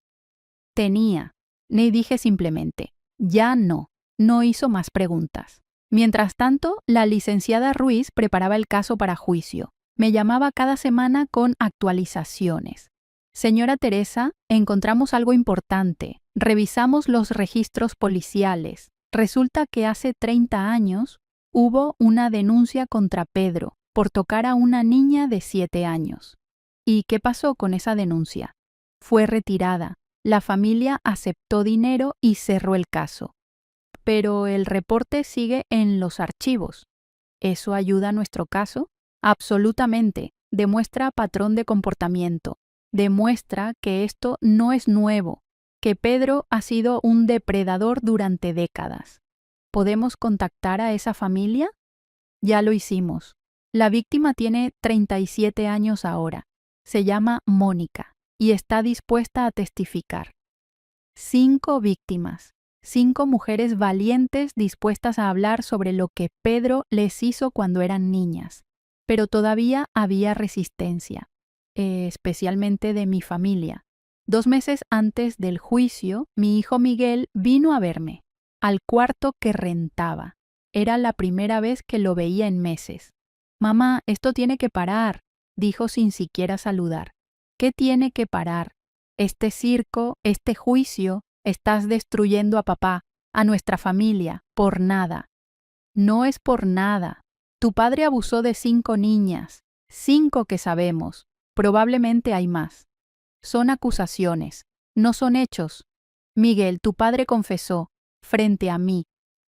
Tenía. Le dije simplemente, ya no. No hizo más preguntas. Mientras tanto, la licenciada Ruiz preparaba el caso para juicio. Me llamaba cada semana con actualizaciones. Señora Teresa, encontramos algo importante. Revisamos los registros policiales. Resulta que hace 30 años hubo una denuncia contra Pedro por tocar a una niña de 7 años. ¿Y qué pasó con esa denuncia? Fue retirada. La familia aceptó dinero y cerró el caso. Pero el reporte sigue en los archivos. ¿Eso ayuda a nuestro caso? Absolutamente. Demuestra patrón de comportamiento. Demuestra que esto no es nuevo, que Pedro ha sido un depredador durante décadas. ¿Podemos contactar a esa familia? Ya lo hicimos. La víctima tiene 37 años ahora. Se llama Mónica y está dispuesta a testificar. 5 víctimas. 5 mujeres valientes dispuestas a hablar sobre lo que Pedro les hizo cuando eran niñas. Pero todavía había resistencia, especialmente de mi familia. 2 meses antes del juicio, mi hijo Miguel vino a verme, al cuarto que rentaba. Era la primera vez que lo veía en meses. Mamá, esto tiene que parar, dijo sin siquiera saludar. ¿Qué tiene que parar? Este circo, este juicio, estás destruyendo a papá, a nuestra familia, por nada. No es por nada. Tu padre abusó de 5 niñas, 5 que sabemos. Probablemente hay más. Son acusaciones, no son hechos. Miguel, tu padre confesó, frente a mí,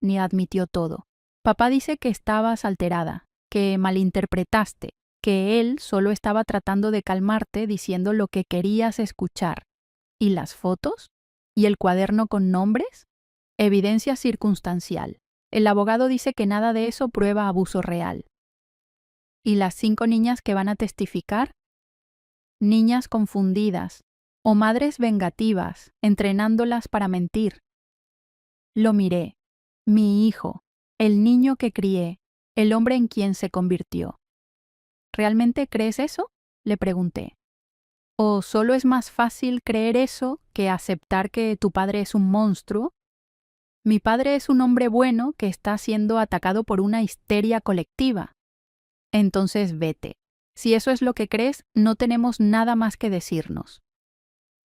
ni admitió todo. Papá dice que estabas alterada, que malinterpretaste, que él solo estaba tratando de calmarte diciendo lo que querías escuchar. ¿Y las fotos? ¿Y el cuaderno con nombres? Evidencia circunstancial. El abogado dice que nada de eso prueba abuso real. ¿Y las 5 niñas que van a testificar? Niñas confundidas o madres vengativas, entrenándolas para mentir. Lo miré. Mi hijo, el niño que crié, el hombre en quien se convirtió. ¿Realmente crees eso?, le pregunté. ¿O solo es más fácil creer eso que aceptar que tu padre es un monstruo? Mi padre es un hombre bueno que está siendo atacado por una histeria colectiva. Entonces vete. Si eso es lo que crees, no tenemos nada más que decirnos.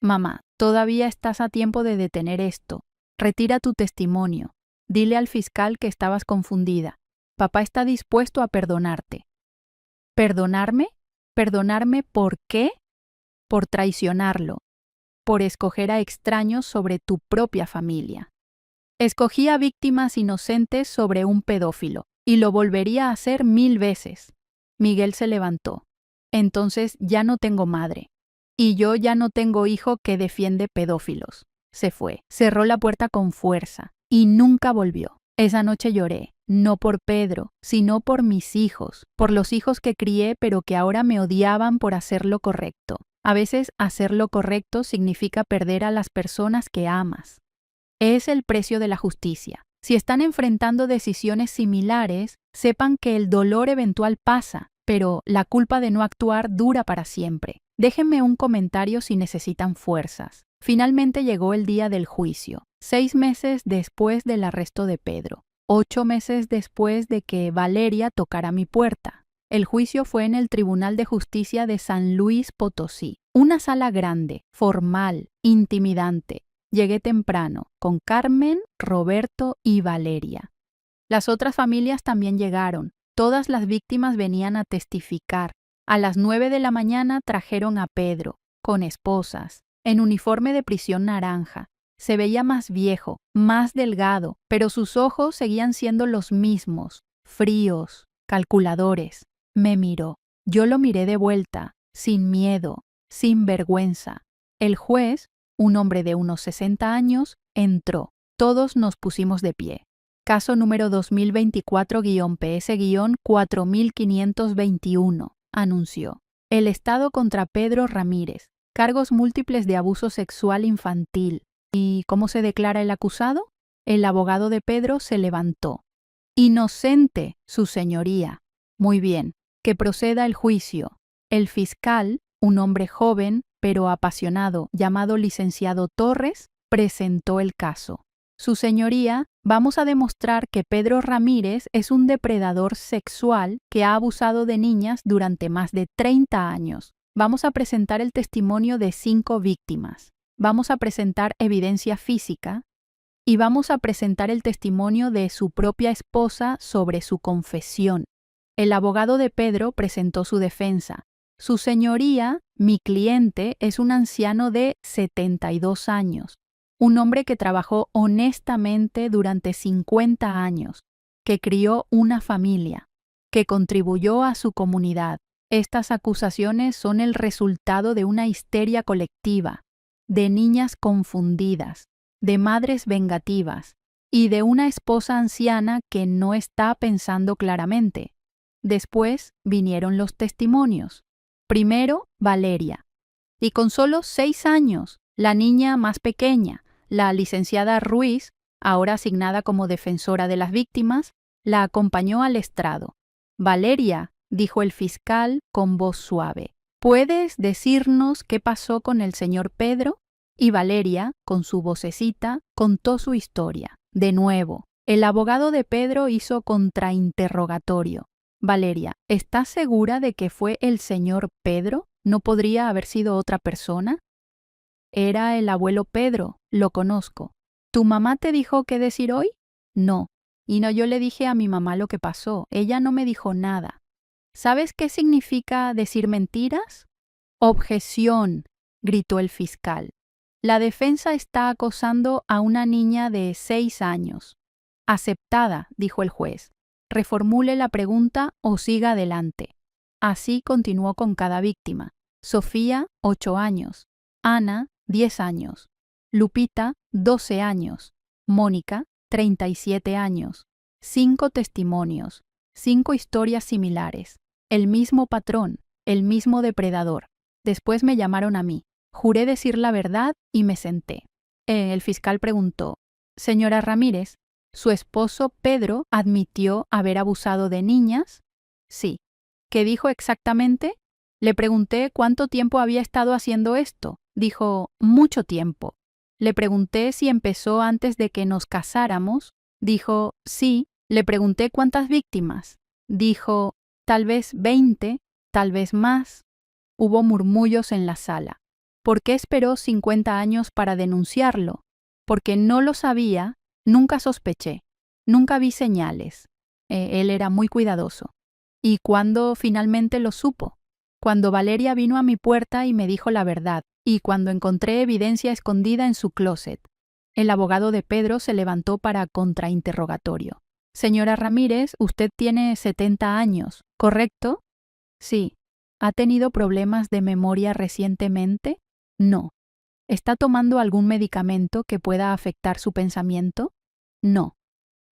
Mamá, todavía estás a tiempo de detener esto. Retira tu testimonio. Dile al fiscal que estabas confundida. Papá está dispuesto a perdonarte. ¿Perdonarme? ¿Perdonarme por qué? Por traicionarlo. Por escoger a extraños sobre tu propia familia. Escogí a víctimas inocentes sobre un pedófilo, y lo volvería a hacer 1000 veces. Miguel se levantó. Entonces ya no tengo madre. Y yo ya no tengo hijo que defiende pedófilos. Se fue, cerró la puerta con fuerza, y nunca volvió. Esa noche lloré, no por Pedro, sino por mis hijos, por los hijos que crié pero que ahora me odiaban por hacer lo correcto. A veces hacer lo correcto significa perder a las personas que amas. Es el precio de la justicia. Si están enfrentando decisiones similares, sepan que el dolor eventual pasa pero la culpa de no actuar dura para siempre. Déjenme un comentario si necesitan fuerzas. Finalmente llegó el día del juicio, 6 meses después del arresto de Pedro, 8 meses después de que Valeria tocara mi puerta. El juicio fue en el Tribunal de Justicia de San Luis Potosí. Una sala grande, formal, intimidante. Llegué temprano, con Carmen, Roberto y Valeria. Las otras familias también llegaron. Todas las víctimas venían a testificar. A las 9 de la mañana trajeron a Pedro, con esposas, en uniforme de prisión naranja. Se veía más viejo, más delgado, pero sus ojos seguían siendo los mismos, fríos, calculadores. Me miró. Yo lo miré de vuelta, sin miedo, sin vergüenza. El juez, un hombre de unos 60 años, entró. Todos nos pusimos de pie. Caso número 2024-PS-4521, anunció. El Estado contra Pedro Ramírez. Cargos múltiples de abuso sexual infantil. ¿Y cómo se declara el acusado? El abogado de Pedro se levantó. Inocente, su señoría. Muy bien, que proceda el juicio. El fiscal, un hombre joven, pero apasionado, llamado licenciado Torres, presentó el caso. Su señoría, vamos a demostrar que Pedro Ramírez es un depredador sexual que ha abusado de niñas durante más de 30 años. Vamos a presentar el testimonio de 5 víctimas. Vamos a presentar evidencia física y vamos a presentar el testimonio de su propia esposa sobre su confesión. El abogado de Pedro presentó su defensa. Su señoría, mi cliente, es un anciano de 72 años. Un hombre que trabajó honestamente durante 50 años, que crió una familia, que contribuyó a su comunidad. Estas acusaciones son el resultado de una histeria colectiva, de niñas confundidas, de madres vengativas y de una esposa anciana que no está pensando claramente. Después vinieron los testimonios. Primero, Valeria. Y con solo 6 años, la niña más pequeña, la licenciada Ruiz, ahora asignada como defensora de las víctimas, la acompañó al estrado. Valeria, dijo el fiscal con voz suave, ¿puedes decirnos qué pasó con el señor Pedro? Y Valeria, con su vocecita, contó su historia. De nuevo, el abogado de Pedro hizo contrainterrogatorio. Valeria, ¿estás segura de que fue el señor Pedro? ¿No podría haber sido otra persona? Era el abuelo Pedro, lo conozco. ¿Tu mamá te dijo qué decir hoy? No. Y no, yo le dije a mi mamá lo que pasó. Ella no me dijo nada. ¿Sabes qué significa decir mentiras? Objeción, gritó el fiscal. La defensa está acosando a una niña de 6 años. Aceptada, dijo el juez. Reformule la pregunta o siga adelante. Así continuó con cada víctima. Sofía, 8 años. Ana, 10 años. Lupita, 12 años. Mónica, 37 años. 5 testimonios. 5 historias similares. El mismo patrón, el mismo depredador. Después me llamaron a mí. Juré decir la verdad y me senté. El fiscal preguntó, «Señora Ramírez, ¿su esposo Pedro admitió haber abusado de niñas?» «Sí». «¿Qué dijo exactamente?» Le pregunté cuánto tiempo había estado haciendo esto. Dijo, mucho tiempo. Le pregunté si empezó antes de que nos casáramos. Dijo, sí. Le pregunté cuántas víctimas. Dijo, tal vez 20, tal vez más. Hubo murmullos en la sala. ¿Por qué esperó 50 años para denunciarlo? Porque no lo sabía, nunca sospeché, nunca vi señales. Él era muy cuidadoso. ¿Y cuándo finalmente lo supo? Cuando Valeria vino a mi puerta y me dijo la verdad, y cuando encontré evidencia escondida en su closet. El abogado de Pedro se levantó para contrainterrogatorio. Señora Ramírez, usted tiene 70 años, ¿correcto? Sí. ¿Ha tenido problemas de memoria recientemente? No. ¿Está tomando algún medicamento que pueda afectar su pensamiento? No.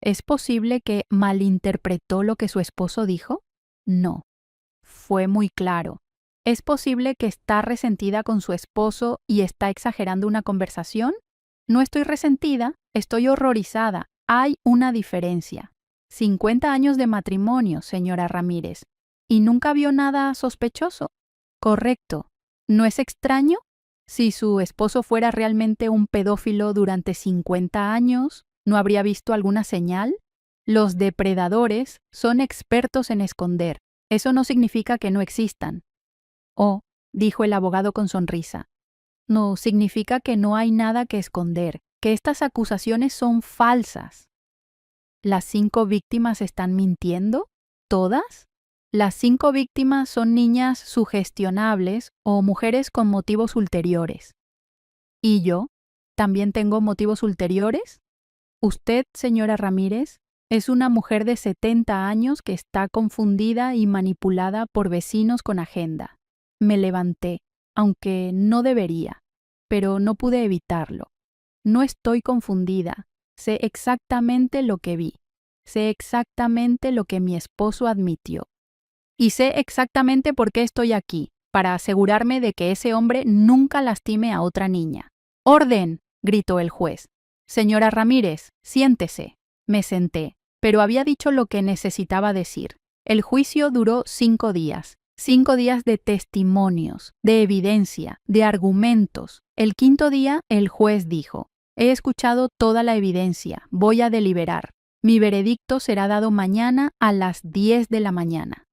¿Es posible que malinterpretó lo que su esposo dijo? No. Fue muy claro. ¿Es posible que está resentida con su esposo y está exagerando una conversación? No estoy resentida, estoy horrorizada. Hay una diferencia. 50 años de matrimonio, señora Ramírez. ¿Y nunca vio nada sospechoso? Correcto. ¿No es extraño? Si su esposo fuera realmente un pedófilo durante 50 años, ¿no habría visto alguna señal? Los depredadores son expertos en esconder. Eso no significa que no existan. Oh, dijo el abogado con sonrisa. No, significa que no hay nada que esconder, que estas acusaciones son falsas. ¿Las 5 víctimas están mintiendo? ¿Todas? Las 5 víctimas son niñas sugestionables o mujeres con motivos ulteriores. ¿Y yo? ¿También tengo motivos ulteriores? Usted, señora Ramírez, es una mujer de 70 años que está confundida y manipulada por vecinos con agenda. Me levanté, aunque no debería, pero no pude evitarlo. No estoy confundida. Sé exactamente lo que vi. Sé exactamente lo que mi esposo admitió. Y sé exactamente por qué estoy aquí, para asegurarme de que ese hombre nunca lastime a otra niña. ¡Orden!, gritó el juez. Señora Ramírez, siéntese. Me senté, pero había dicho lo que necesitaba decir. El juicio duró 5 días. 5 días de testimonios, de evidencia, de argumentos. El 5.º día, el juez dijo: he escuchado toda la evidencia, voy a deliberar. Mi veredicto será dado mañana a las 10 de la mañana.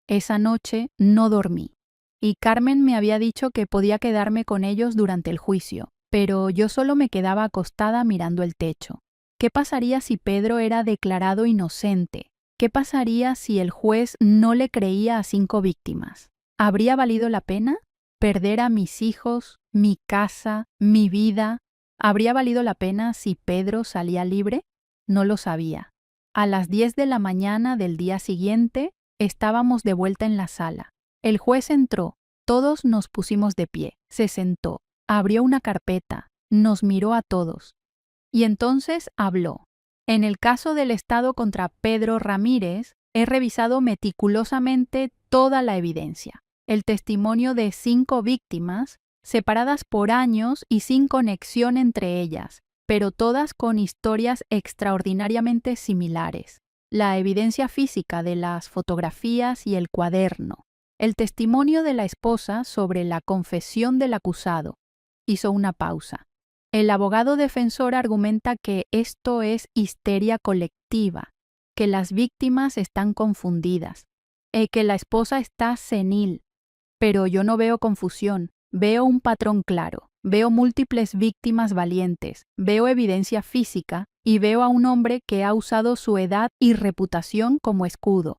Esa noche no dormí, y Carmen me había dicho que podía quedarme con ellos durante el juicio, pero yo solo me quedaba acostada mirando el techo. ¿Qué pasaría si Pedro era declarado inocente? ¿Qué pasaría si el juez no le creía a 5 víctimas? ¿Habría valido la pena? ¿Perder a mis hijos, mi casa, mi vida? ¿Habría valido la pena si Pedro salía libre? No lo sabía. A las 10 de la mañana del día siguiente, estábamos de vuelta en la sala. El juez entró, todos nos pusimos de pie, se sentó, abrió una carpeta, nos miró a todos. Y entonces habló. En el caso del Estado contra Pedro Ramírez, he revisado meticulosamente toda la evidencia. El testimonio de 5 víctimas, separadas por años y sin conexión entre ellas, pero todas con historias extraordinariamente similares. La evidencia física de las fotografías y el cuaderno. El testimonio de la esposa sobre la confesión del acusado. Hizo una pausa. El abogado defensor argumenta que esto es histeria colectiva, que las víctimas están confundidas, que la esposa está senil. Pero yo no veo confusión, veo un patrón claro, veo múltiples víctimas valientes, veo evidencia física y veo a un hombre que ha usado su edad y reputación como escudo.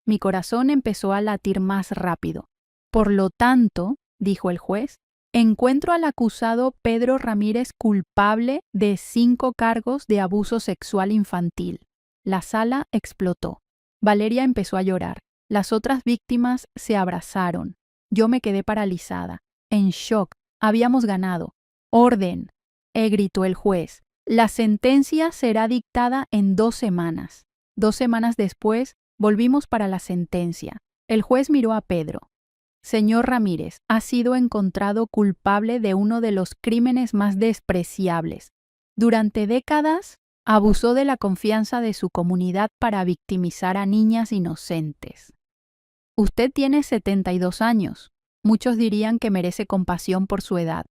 Mi corazón empezó a latir más rápido. Por lo tanto, dijo el juez, encuentro al acusado Pedro Ramírez culpable de 5 cargos de abuso sexual infantil. La sala explotó. Valeria empezó a llorar. Las otras víctimas se abrazaron. Yo me quedé paralizada, en shock. Habíamos ganado. ¡Orden!, gritó el juez. La sentencia será dictada en 2 semanas. 2 semanas después, volvimos para la sentencia. El juez miró a Pedro. Señor Ramírez, ha sido encontrado culpable de uno de los crímenes más despreciables. Durante décadas, abusó de la confianza de su comunidad para victimizar a niñas inocentes. Usted tiene 72 años. Muchos dirían que merece compasión por su edad.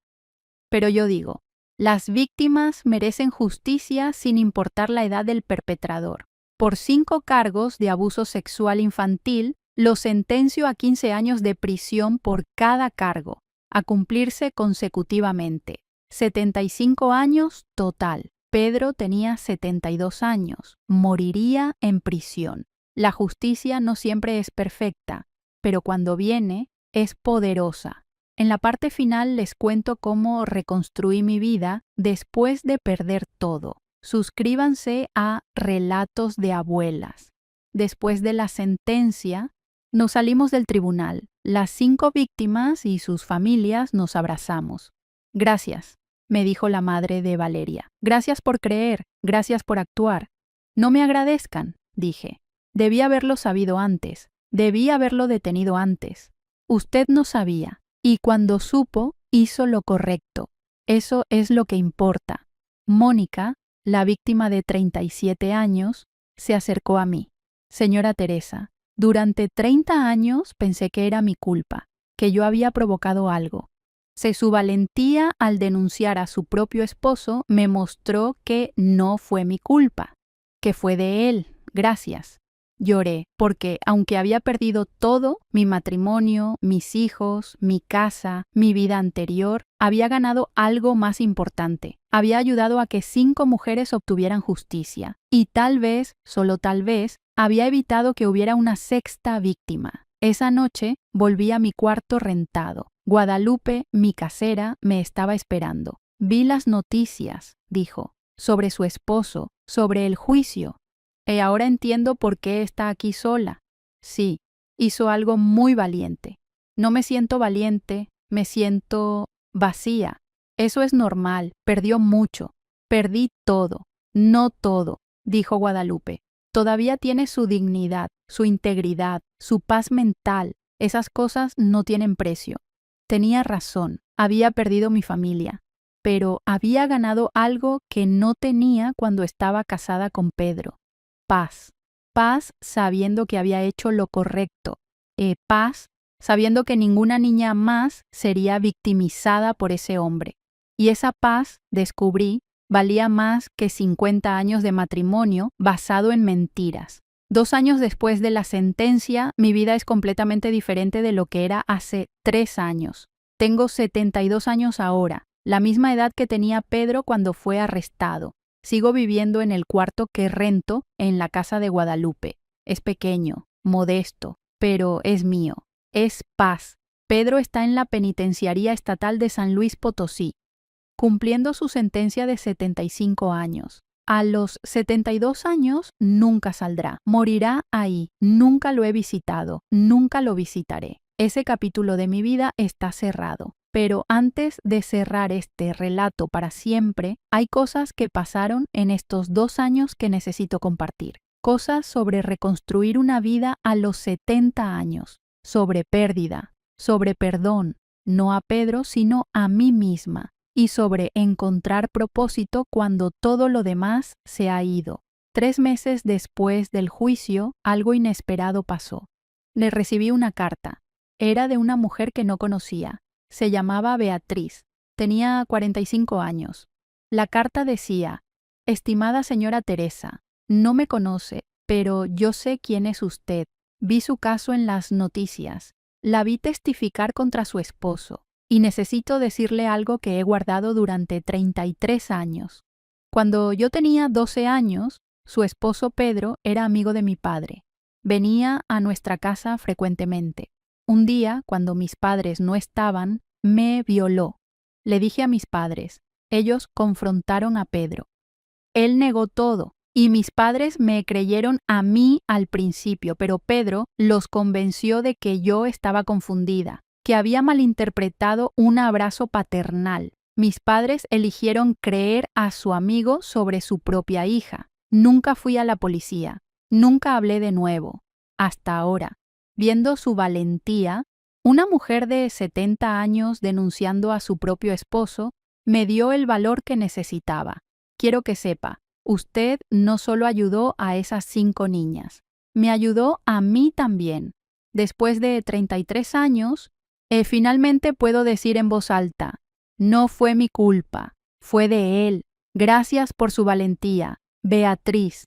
Pero yo digo, las víctimas merecen justicia sin importar la edad del perpetrador. Por 5 cargos de abuso sexual infantil, lo sentencio a 15 años de prisión por cada cargo, a cumplirse consecutivamente. 75 años total. Pedro tenía 72 años. Moriría en prisión. La justicia no siempre es perfecta, pero cuando viene, es poderosa. En la parte final les cuento cómo reconstruí mi vida después de perder todo. Suscríbanse a Relatos de Abuelas. Después de la sentencia, nos salimos del tribunal. Las 5 víctimas y sus familias nos abrazamos. Gracias, me dijo la madre de Valeria. Gracias por creer, gracias por actuar. No me agradezcan, dije. Debí haberlo sabido antes, debí haberlo detenido antes. Usted no sabía, y cuando supo, hizo lo correcto. Eso es lo que importa. Mónica, la víctima de 37 años, se acercó a mí. Señora Teresa, Durante 30 años pensé que era mi culpa, que yo había provocado algo. Su valentía al denunciar a su propio esposo me mostró que no fue mi culpa, que fue de él. Gracias. Lloré porque, aunque había perdido todo, mi matrimonio, mis hijos, mi casa, mi vida anterior, había ganado algo más importante. Había ayudado a que 5 mujeres obtuvieran justicia y tal vez, solo tal vez, había evitado que hubiera una 6ª víctima. Esa noche volví a mi cuarto rentado. Guadalupe, mi casera, me estaba esperando. Vi las noticias, dijo, sobre su esposo, sobre el juicio. Ahora entiendo por qué está aquí sola. Sí, hizo algo muy valiente. No me siento valiente, me siento vacía. Eso es normal, perdió mucho. Perdí todo, no todo, dijo Guadalupe. Todavía tiene su dignidad, su integridad, su paz mental. Esas cosas no tienen precio. Tenía razón, había perdido mi familia, pero había ganado algo que no tenía cuando estaba casada con Pedro. Paz. Paz sabiendo que había hecho lo correcto. Paz sabiendo que ninguna niña más sería victimizada por ese hombre. Y esa paz, descubrí, valía más que 50 años de matrimonio basado en mentiras. 2 años después de la sentencia, mi vida es completamente diferente de lo que era hace 3 años. Tengo 72 años ahora, la misma edad que tenía Pedro cuando fue arrestado. Sigo viviendo en el cuarto que rento en la casa de Guadalupe. Es pequeño, modesto, pero es mío. Es paz. Pedro está en la penitenciaría estatal de San Luis Potosí, cumpliendo su sentencia de 75 años. A los 72 años nunca saldrá. Morirá ahí. Nunca lo he visitado. Nunca lo visitaré. Ese capítulo de mi vida está cerrado. Pero antes de cerrar este relato para siempre, hay cosas que pasaron en estos 2 años que necesito compartir. Cosas sobre reconstruir una vida a los 70 años. Sobre pérdida. Sobre perdón. No a Pedro, sino a mí misma. Y sobre encontrar propósito cuando todo lo demás se ha ido. 3 meses después del juicio, algo inesperado pasó. Le recibí una carta. Era de una mujer que no conocía. Se llamaba Beatriz. Tenía 45 años. La carta decía: «Estimada señora Teresa, no me conoce, pero yo sé quién es usted. Vi su caso en las noticias. La vi testificar contra su esposo. Y necesito decirle algo que he guardado durante 33 años. Cuando yo tenía 12 años, su esposo Pedro era amigo de mi padre. Venía a nuestra casa frecuentemente. Un día, cuando mis padres no estaban, me violó. Le dije a mis padres. Ellos confrontaron a Pedro. Él negó todo, y mis padres me creyeron a mí al principio, pero Pedro los convenció de que yo estaba confundida, que había malinterpretado un abrazo paternal. Mis padres eligieron creer a su amigo sobre su propia hija. Nunca fui a la policía. Nunca hablé de nuevo. Hasta ahora. Viendo su valentía, una mujer de 70 años denunciando a su propio esposo me dio el valor que necesitaba. Quiero que sepa, usted no solo ayudó a esas 5 niñas, me ayudó a mí también. Después de 33 años, finalmente puedo decir en voz alta: no fue mi culpa, fue de él. Gracias por su valentía, Beatriz.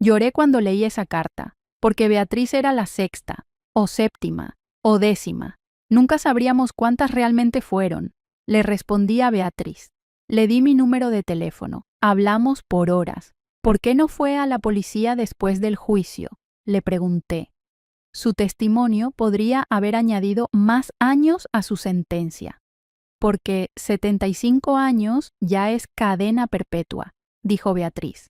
Lloré cuando leí esa carta, porque Beatriz era la 6ª, o 7ª, o 10ª. Nunca sabríamos cuántas realmente fueron. Le respondí a Beatriz. Le di mi número de teléfono. Hablamos por horas. ¿Por qué no fue a la policía después del juicio?, le pregunté. Su testimonio podría haber añadido más años a su sentencia. Porque 75 años ya es cadena perpetua, dijo Beatriz.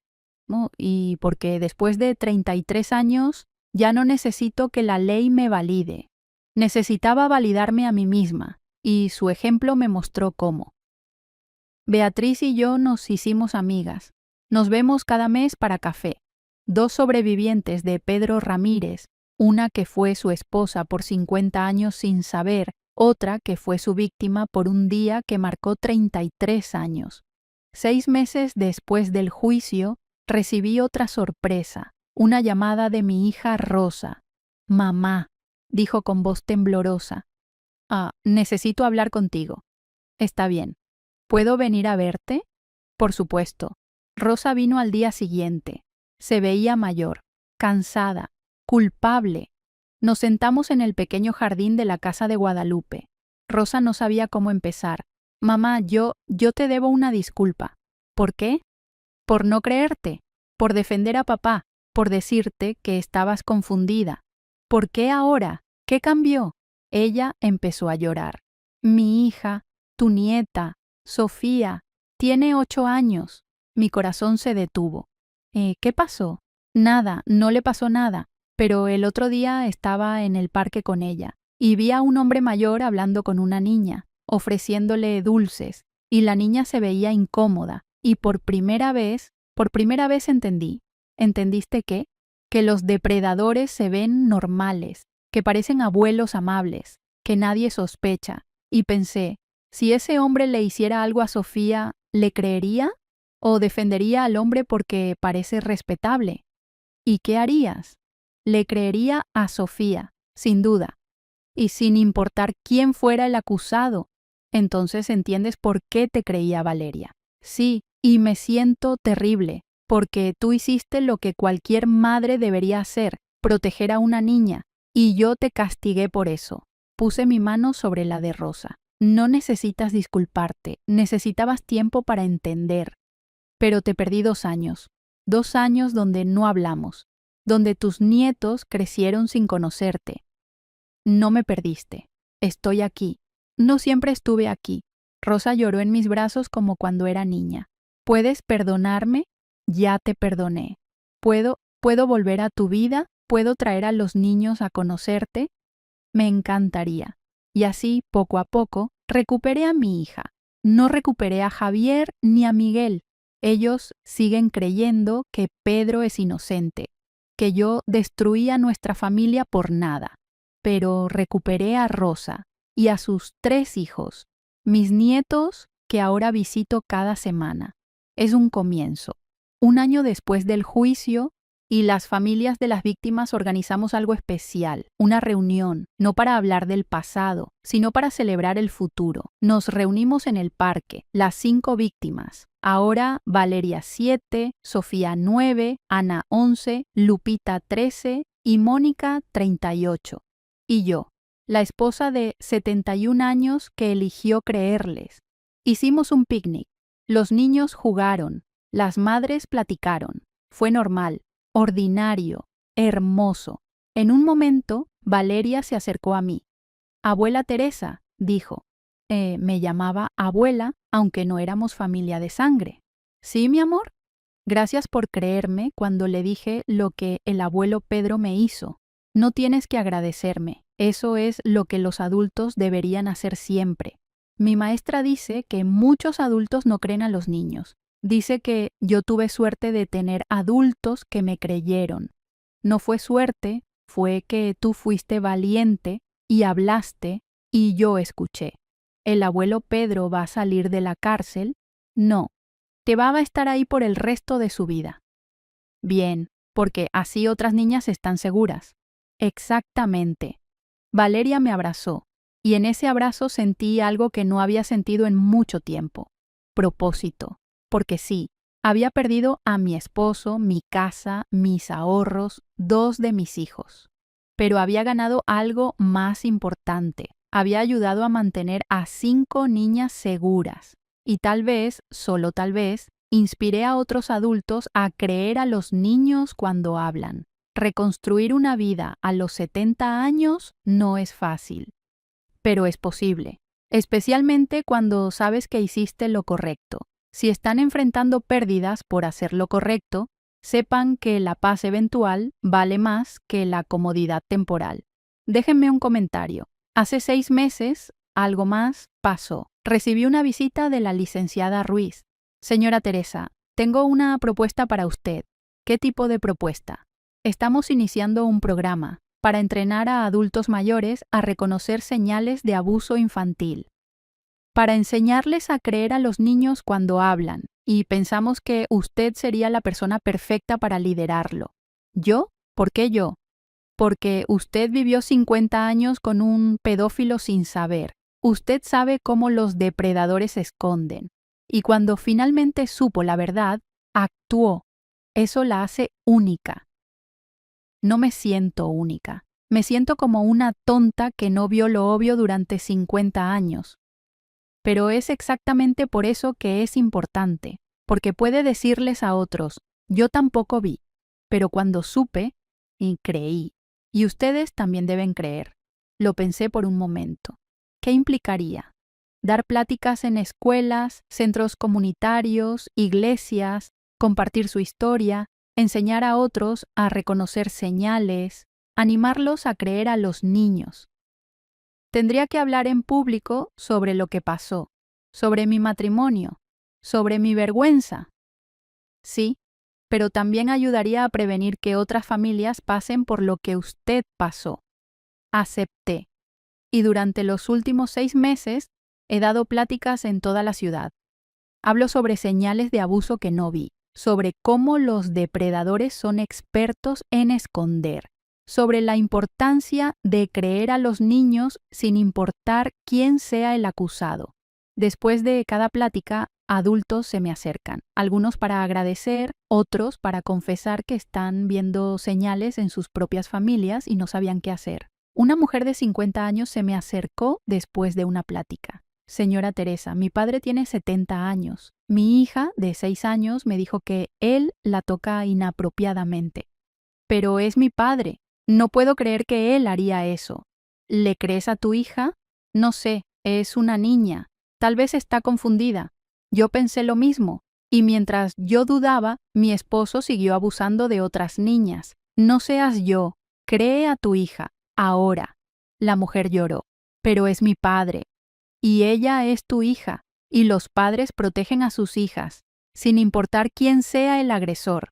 Y porque después de 33 años ya no necesito que la ley me valide. Necesitaba validarme a mí misma, y su ejemplo me mostró cómo. Beatriz y yo nos hicimos amigas. Nos vemos cada mes para café. 2 sobrevivientes de Pedro Ramírez, una que fue su esposa por 50 años sin saber, otra que fue su víctima por un día que marcó 33 años. 6 meses después del juicio, recibí otra sorpresa, una llamada de mi hija Rosa. Mamá, dijo con voz temblorosa. Necesito hablar contigo. Está bien. ¿Puedo venir a verte? Por supuesto. Rosa vino al día siguiente. Se veía mayor, cansada, culpable. Nos sentamos en el pequeño jardín de la casa de Guadalupe. Rosa no sabía cómo empezar. Mamá, yo te debo una disculpa. ¿Por qué? Por no creerte, por defender a papá, por decirte que estabas confundida. ¿Por qué ahora? ¿Qué cambió? Ella empezó a llorar. Mi hija, tu nieta, Sofía, tiene 8 años. Mi corazón se detuvo. ¿Qué pasó? Nada, no le pasó nada, pero el otro día estaba en el parque con ella y vi a un hombre mayor hablando con una niña, ofreciéndole dulces, y la niña se veía incómoda, y por primera vez entendí. ¿Entendiste qué? Que los depredadores se ven normales, que parecen abuelos amables, que nadie sospecha, y pensé, si ese hombre le hiciera algo a Sofía, ¿le creería? ¿O defendería al hombre porque parece respetable? ¿Y qué harías? Le creería a Sofía, sin duda, y sin importar quién fuera el acusado. Entonces entiendes por qué te creía Valeria. Sí, y me siento terrible, porque tú hiciste lo que cualquier madre debería hacer, proteger a una niña, y yo te castigué por eso. Puse mi mano sobre la de Rosa. No necesitas disculparte, necesitabas tiempo para entender. Pero te perdí 2 años. 2 años donde no hablamos, donde tus nietos crecieron sin conocerte. No me perdiste. Estoy aquí. No siempre estuve aquí. Rosa lloró en mis brazos como cuando era niña. ¿Puedes perdonarme? Ya te perdoné. ¿Puedo volver a tu vida? ¿Puedo traer a los niños a conocerte? Me encantaría. Y así, poco a poco, recuperé a mi hija. No recuperé a Javier ni a Miguel. Ellos siguen creyendo que Pedro es inocente, que yo destruí a nuestra familia por nada. Pero recuperé a Rosa y a sus 3 hijos, mis nietos que ahora visito cada semana. Es un comienzo. 1 año después del juicio, y las familias de las víctimas organizamos algo especial, una reunión, no para hablar del pasado, sino para celebrar el futuro. Nos reunimos en el parque, las 5 víctimas. Ahora Valeria 7, Sofía 9, Ana 11, Lupita 13 y Mónica 38. Y yo, la esposa de 71 años que eligió creerles. Hicimos un picnic. Los niños jugaron, las madres platicaron. Fue normal, ordinario, hermoso. En un momento, Valeria se acercó a mí. Abuela Teresa, dijo. Me llamaba abuela, aunque no éramos familia de sangre. ¿Sí, mi amor? Gracias por creerme cuando le dije lo que el abuelo Pedro me hizo. No tienes que agradecerme. Eso es lo que los adultos deberían hacer siempre. Mi maestra dice que muchos adultos no creen a los niños. Dice que yo tuve suerte de tener adultos que me creyeron. No fue suerte, fue que tú fuiste valiente y hablaste y yo escuché. ¿El abuelo Pedro va a salir de la cárcel? No, te va a estar ahí por el resto de su vida. Bien, porque así otras niñas están seguras. Exactamente. Valeria me abrazó, y en ese abrazo sentí algo que no había sentido en mucho tiempo. Propósito. Porque sí, había perdido a mi esposo, mi casa, mis ahorros, 2 de mis hijos. Pero había ganado algo más importante. Había ayudado a mantener a 5 niñas seguras. Y tal vez, solo tal vez, inspiré a otros adultos a creer a los niños cuando hablan. Reconstruir una vida a los 70 años no es fácil, pero es posible, especialmente cuando sabes que hiciste lo correcto. Si están enfrentando pérdidas por hacer lo correcto, sepan que la paz eventual vale más que la comodidad temporal. Déjenme un comentario. Hace 6 meses, algo más pasó. Recibí una visita de la licenciada Ruiz. Señora Teresa, tengo una propuesta para usted. ¿Qué tipo de propuesta? Estamos iniciando un programa para entrenar a adultos mayores a reconocer señales de abuso infantil, para enseñarles a creer a los niños cuando hablan, y pensamos que usted sería la persona perfecta para liderarlo. ¿Yo? ¿Por qué yo? porque usted vivió 50 años con un pedófilo sin saber. Usted sabe cómo los depredadores se esconden. Y cuando finalmente supo la verdad, actuó. Eso la hace única. No me siento única. Me siento como una tonta que no vio lo obvio durante 50 años. Pero es exactamente por eso que es importante, porque puede decirles a otros, yo tampoco vi, pero cuando supe, y creí. Y ustedes también deben creer. Lo pensé por un momento. ¿Qué implicaría? Dar pláticas en escuelas, centros comunitarios, iglesias, compartir su historia, enseñar a otros a reconocer señales, animarlos a creer a los niños. Tendría que hablar en público sobre lo que pasó, sobre mi matrimonio, sobre mi vergüenza. Sí, pero también ayudaría a prevenir que otras familias pasen por lo que usted pasó. Acepté. Y durante los últimos 6 meses he dado pláticas en toda la ciudad. Hablo sobre señales de abuso que no vi, sobre cómo los depredadores son expertos en esconder, sobre la importancia de creer a los niños sin importar quién sea el acusado. Después de cada plática, adultos se me acercan, algunos para agradecer, otros para confesar que están viendo señales en sus propias familias y no sabían qué hacer. Una mujer de 50 años se me acercó después de una plática. Señora Teresa, mi padre tiene 70 años. Mi hija, de 6 años, me dijo que él la toca inapropiadamente. Pero es mi padre. No puedo creer que él haría eso. ¿Le crees a tu hija? No sé, es una niña. Tal vez está confundida. Yo pensé lo mismo. Y mientras yo dudaba, mi esposo siguió abusando de otras niñas. No seas yo. Cree a tu hija. Ahora. La mujer lloró. Pero es mi padre. Y ella es tu hija. Y los padres protegen a sus hijas, sin importar quién sea el agresor.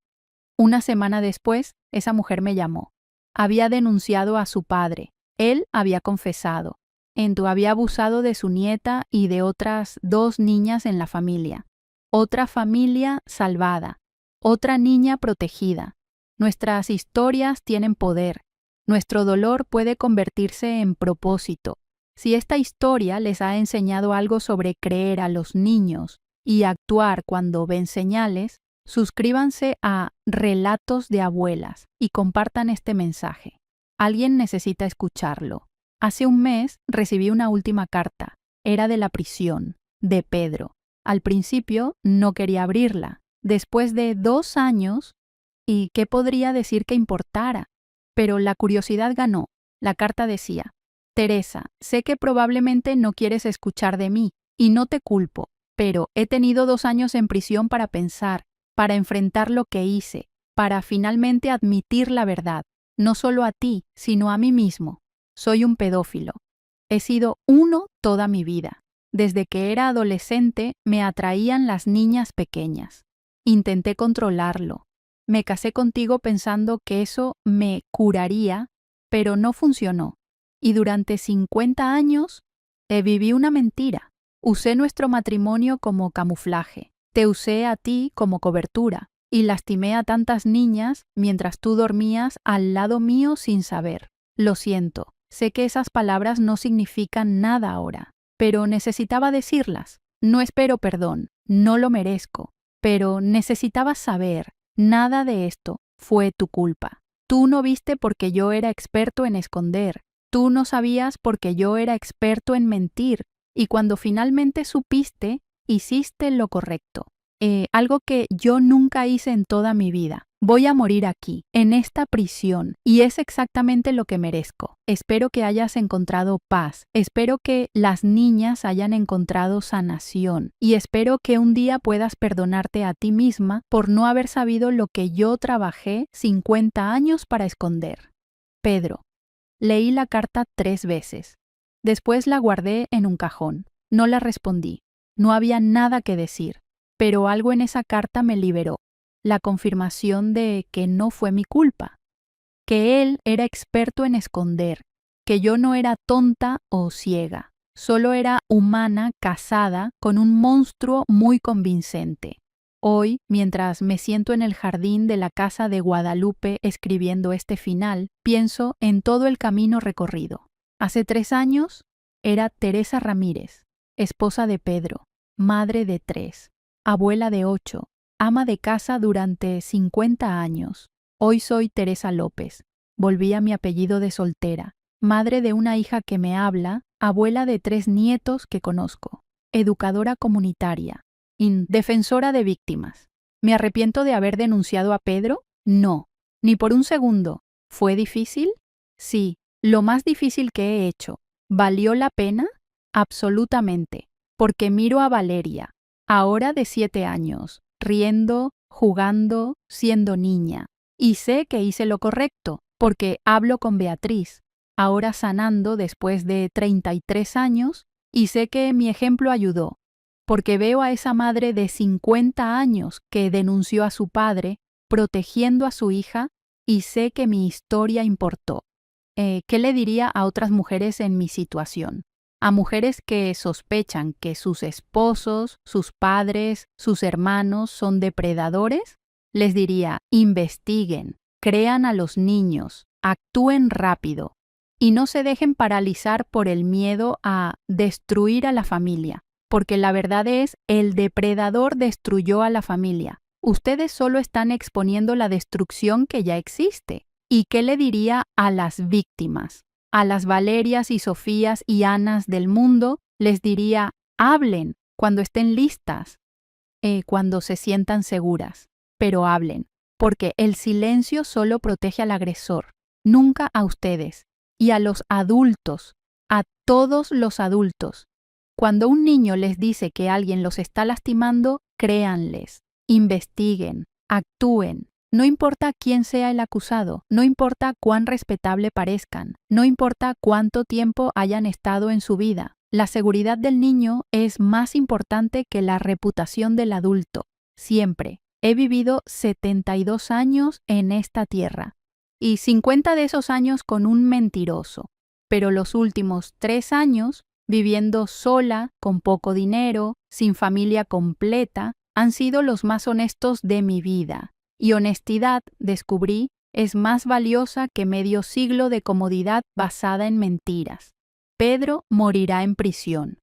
Una semana después, esa mujer me llamó. Había denunciado a su padre. Él había confesado. Endo había abusado de su nieta y de otras 2 niñas en la familia. Otra familia salvada. Otra niña protegida. Nuestras historias tienen poder. Nuestro dolor puede convertirse en propósito. Si esta historia les ha enseñado algo sobre creer a los niños y actuar cuando ven señales, suscríbanse a Relatos de Abuelas y compartan este mensaje. Alguien necesita escucharlo. Hace un mes recibí una última carta. Era de la prisión, de Pedro. Al principio no quería abrirla. Después de 2 años, ¿y qué podría decir que importara? Pero la curiosidad ganó. La carta decía: Teresa, sé que probablemente no quieres escuchar de mí, y no te culpo, pero he tenido 2 años en prisión para pensar, para enfrentar lo que hice, para finalmente admitir la verdad, no solo a ti, sino a mí mismo. Soy un pedófilo. He sido uno toda mi vida. Desde que era adolescente me atraían las niñas pequeñas. Intenté controlarlo. Me casé contigo pensando que eso me curaría, pero no funcionó. Y durante 50 años viví una mentira. Usé nuestro matrimonio como camuflaje. Te usé a ti como cobertura y lastimé a tantas niñas mientras tú dormías al lado mío sin saber. Lo siento, sé que esas palabras no significan nada ahora, pero necesitaba decirlas. No espero perdón, no lo merezco, pero necesitabas saber, nada de esto fue tu culpa. Tú no viste porque yo era experto en esconder. Tú no sabías porque yo era experto en mentir, y cuando finalmente supiste, hiciste lo correcto. Algo que yo nunca hice en toda mi vida. Voy a morir aquí, en esta prisión, y es exactamente lo que merezco. Espero que hayas encontrado paz, espero que las niñas hayan encontrado sanación, y espero que un día puedas perdonarte a ti misma por no haber sabido lo que yo trabajé 50 años para esconder. Pedro. Leí la carta 3 veces. Después la guardé en un cajón. No la respondí. No había nada que decir. Pero algo en esa carta me liberó. La confirmación de que no fue mi culpa. Que él era experto en esconder. Que yo no era tonta o ciega. Solo era humana casada con un monstruo muy convincente. Hoy, mientras me siento en el jardín de la casa de Guadalupe escribiendo este final, pienso en todo el camino recorrido. Hace 3 años era Teresa Ramírez, esposa de Pedro, madre de 3, abuela de 8, ama de casa durante 50 años. Hoy soy Teresa López. Volví a mi apellido de soltera, madre de una hija que me habla, abuela de 3 nietos que conozco, educadora comunitaria, defensora de víctimas. ¿Me arrepiento de haber denunciado a Pedro? No, ni por un segundo. ¿Fue difícil? Sí, lo más difícil que he hecho. ¿Valió la pena? Absolutamente, porque miro a Valeria, ahora de 7 años, riendo, jugando, siendo niña, y sé que hice lo correcto, porque hablo con Beatriz, ahora sanando después de 33 años, y sé que mi ejemplo ayudó, porque veo a esa madre de 50 años que denunció a su padre, protegiendo a su hija, y sé que mi historia importó. ¿Qué le diría a otras mujeres en mi situación? A mujeres que sospechan que sus esposos, sus padres, sus hermanos son depredadores, les diría, investiguen, crean a los niños, actúen rápido y no se dejen paralizar por el miedo a destruir a la familia, porque la verdad es, el depredador destruyó a la familia. Ustedes solo están exponiendo la destrucción que ya existe. ¿Y qué le diría a las víctimas? A las Valerias y Sofías y Anas del mundo, les diría, hablen cuando estén listas, cuando se sientan seguras, pero hablen, porque el silencio solo protege al agresor, nunca a ustedes, y a los adultos, a todos los adultos. Cuando un niño les dice que alguien los está lastimando, créanles, investiguen, actúen. No importa quién sea el acusado, no importa cuán respetable parezcan, no importa cuánto tiempo hayan estado en su vida. La seguridad del niño es más importante que la reputación del adulto. Siempre. He vivido 72 años en esta tierra y 50 de esos años con un mentiroso, pero los últimos 3 años viviendo sola, con poco dinero, sin familia completa, han sido los más honestos de mi vida. Y honestidad, descubrí, es más valiosa que medio siglo de comodidad basada en mentiras. Pedro morirá en prisión.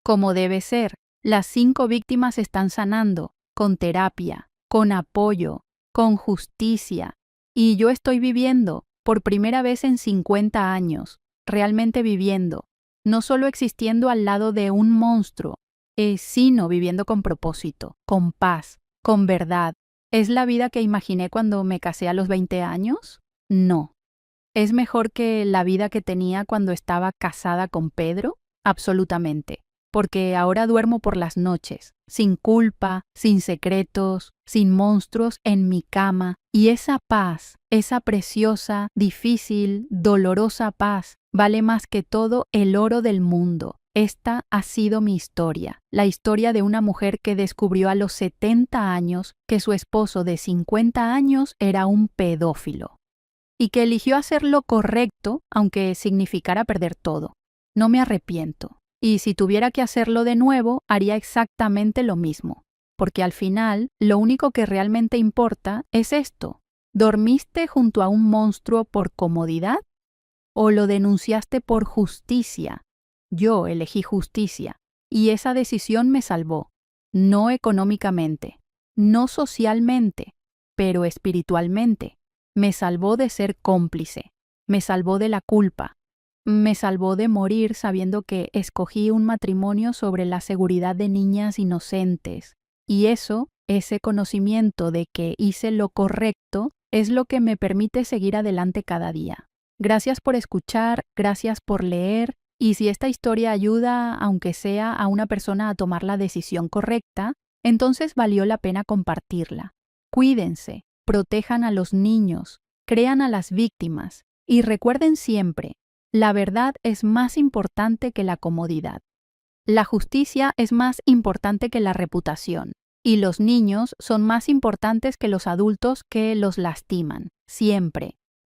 Como debe ser, las 5 víctimas están sanando, con terapia, con apoyo, con justicia. Y yo estoy viviendo, por primera vez en 50 años, realmente viviendo, no solo existiendo al lado de un monstruo, sino viviendo con propósito, con paz, con verdad. ¿Es la vida que imaginé cuando me casé a los 20 años? No. ¿Es mejor que la vida que tenía cuando estaba casada con Pedro? Absolutamente. Porque ahora duermo por las noches, sin culpa, sin secretos, sin monstruos en mi cama. Y esa paz, esa preciosa, difícil, dolorosa paz, vale más que todo el oro del mundo. Esta ha sido mi historia, la historia de una mujer que descubrió a los 70 años que su esposo de 50 años era un pedófilo y que eligió hacer lo correcto aunque significara perder todo. No me arrepiento y si tuviera que hacerlo de nuevo haría exactamente lo mismo, porque al final lo único que realmente importa es esto. ¿Dormiste junto a un monstruo por comodidad o lo denunciaste por justicia? Yo elegí justicia, y esa decisión me salvó, no económicamente, no socialmente, pero espiritualmente. Me salvó de ser cómplice, me salvó de la culpa, me salvó de morir sabiendo que escogí un matrimonio sobre la seguridad de niñas inocentes. Y eso, ese conocimiento de que hice lo correcto, es lo que me permite seguir adelante cada día. Gracias por escuchar, gracias por leer. Y si esta historia ayuda, aunque sea a una persona a tomar la decisión correcta, entonces valió la pena compartirla. Cuídense, protejan a los niños, crean a las víctimas y recuerden siempre, la verdad es más importante que la comodidad. La justicia es más importante que la reputación y los niños son más importantes que los adultos que los lastiman, siempre.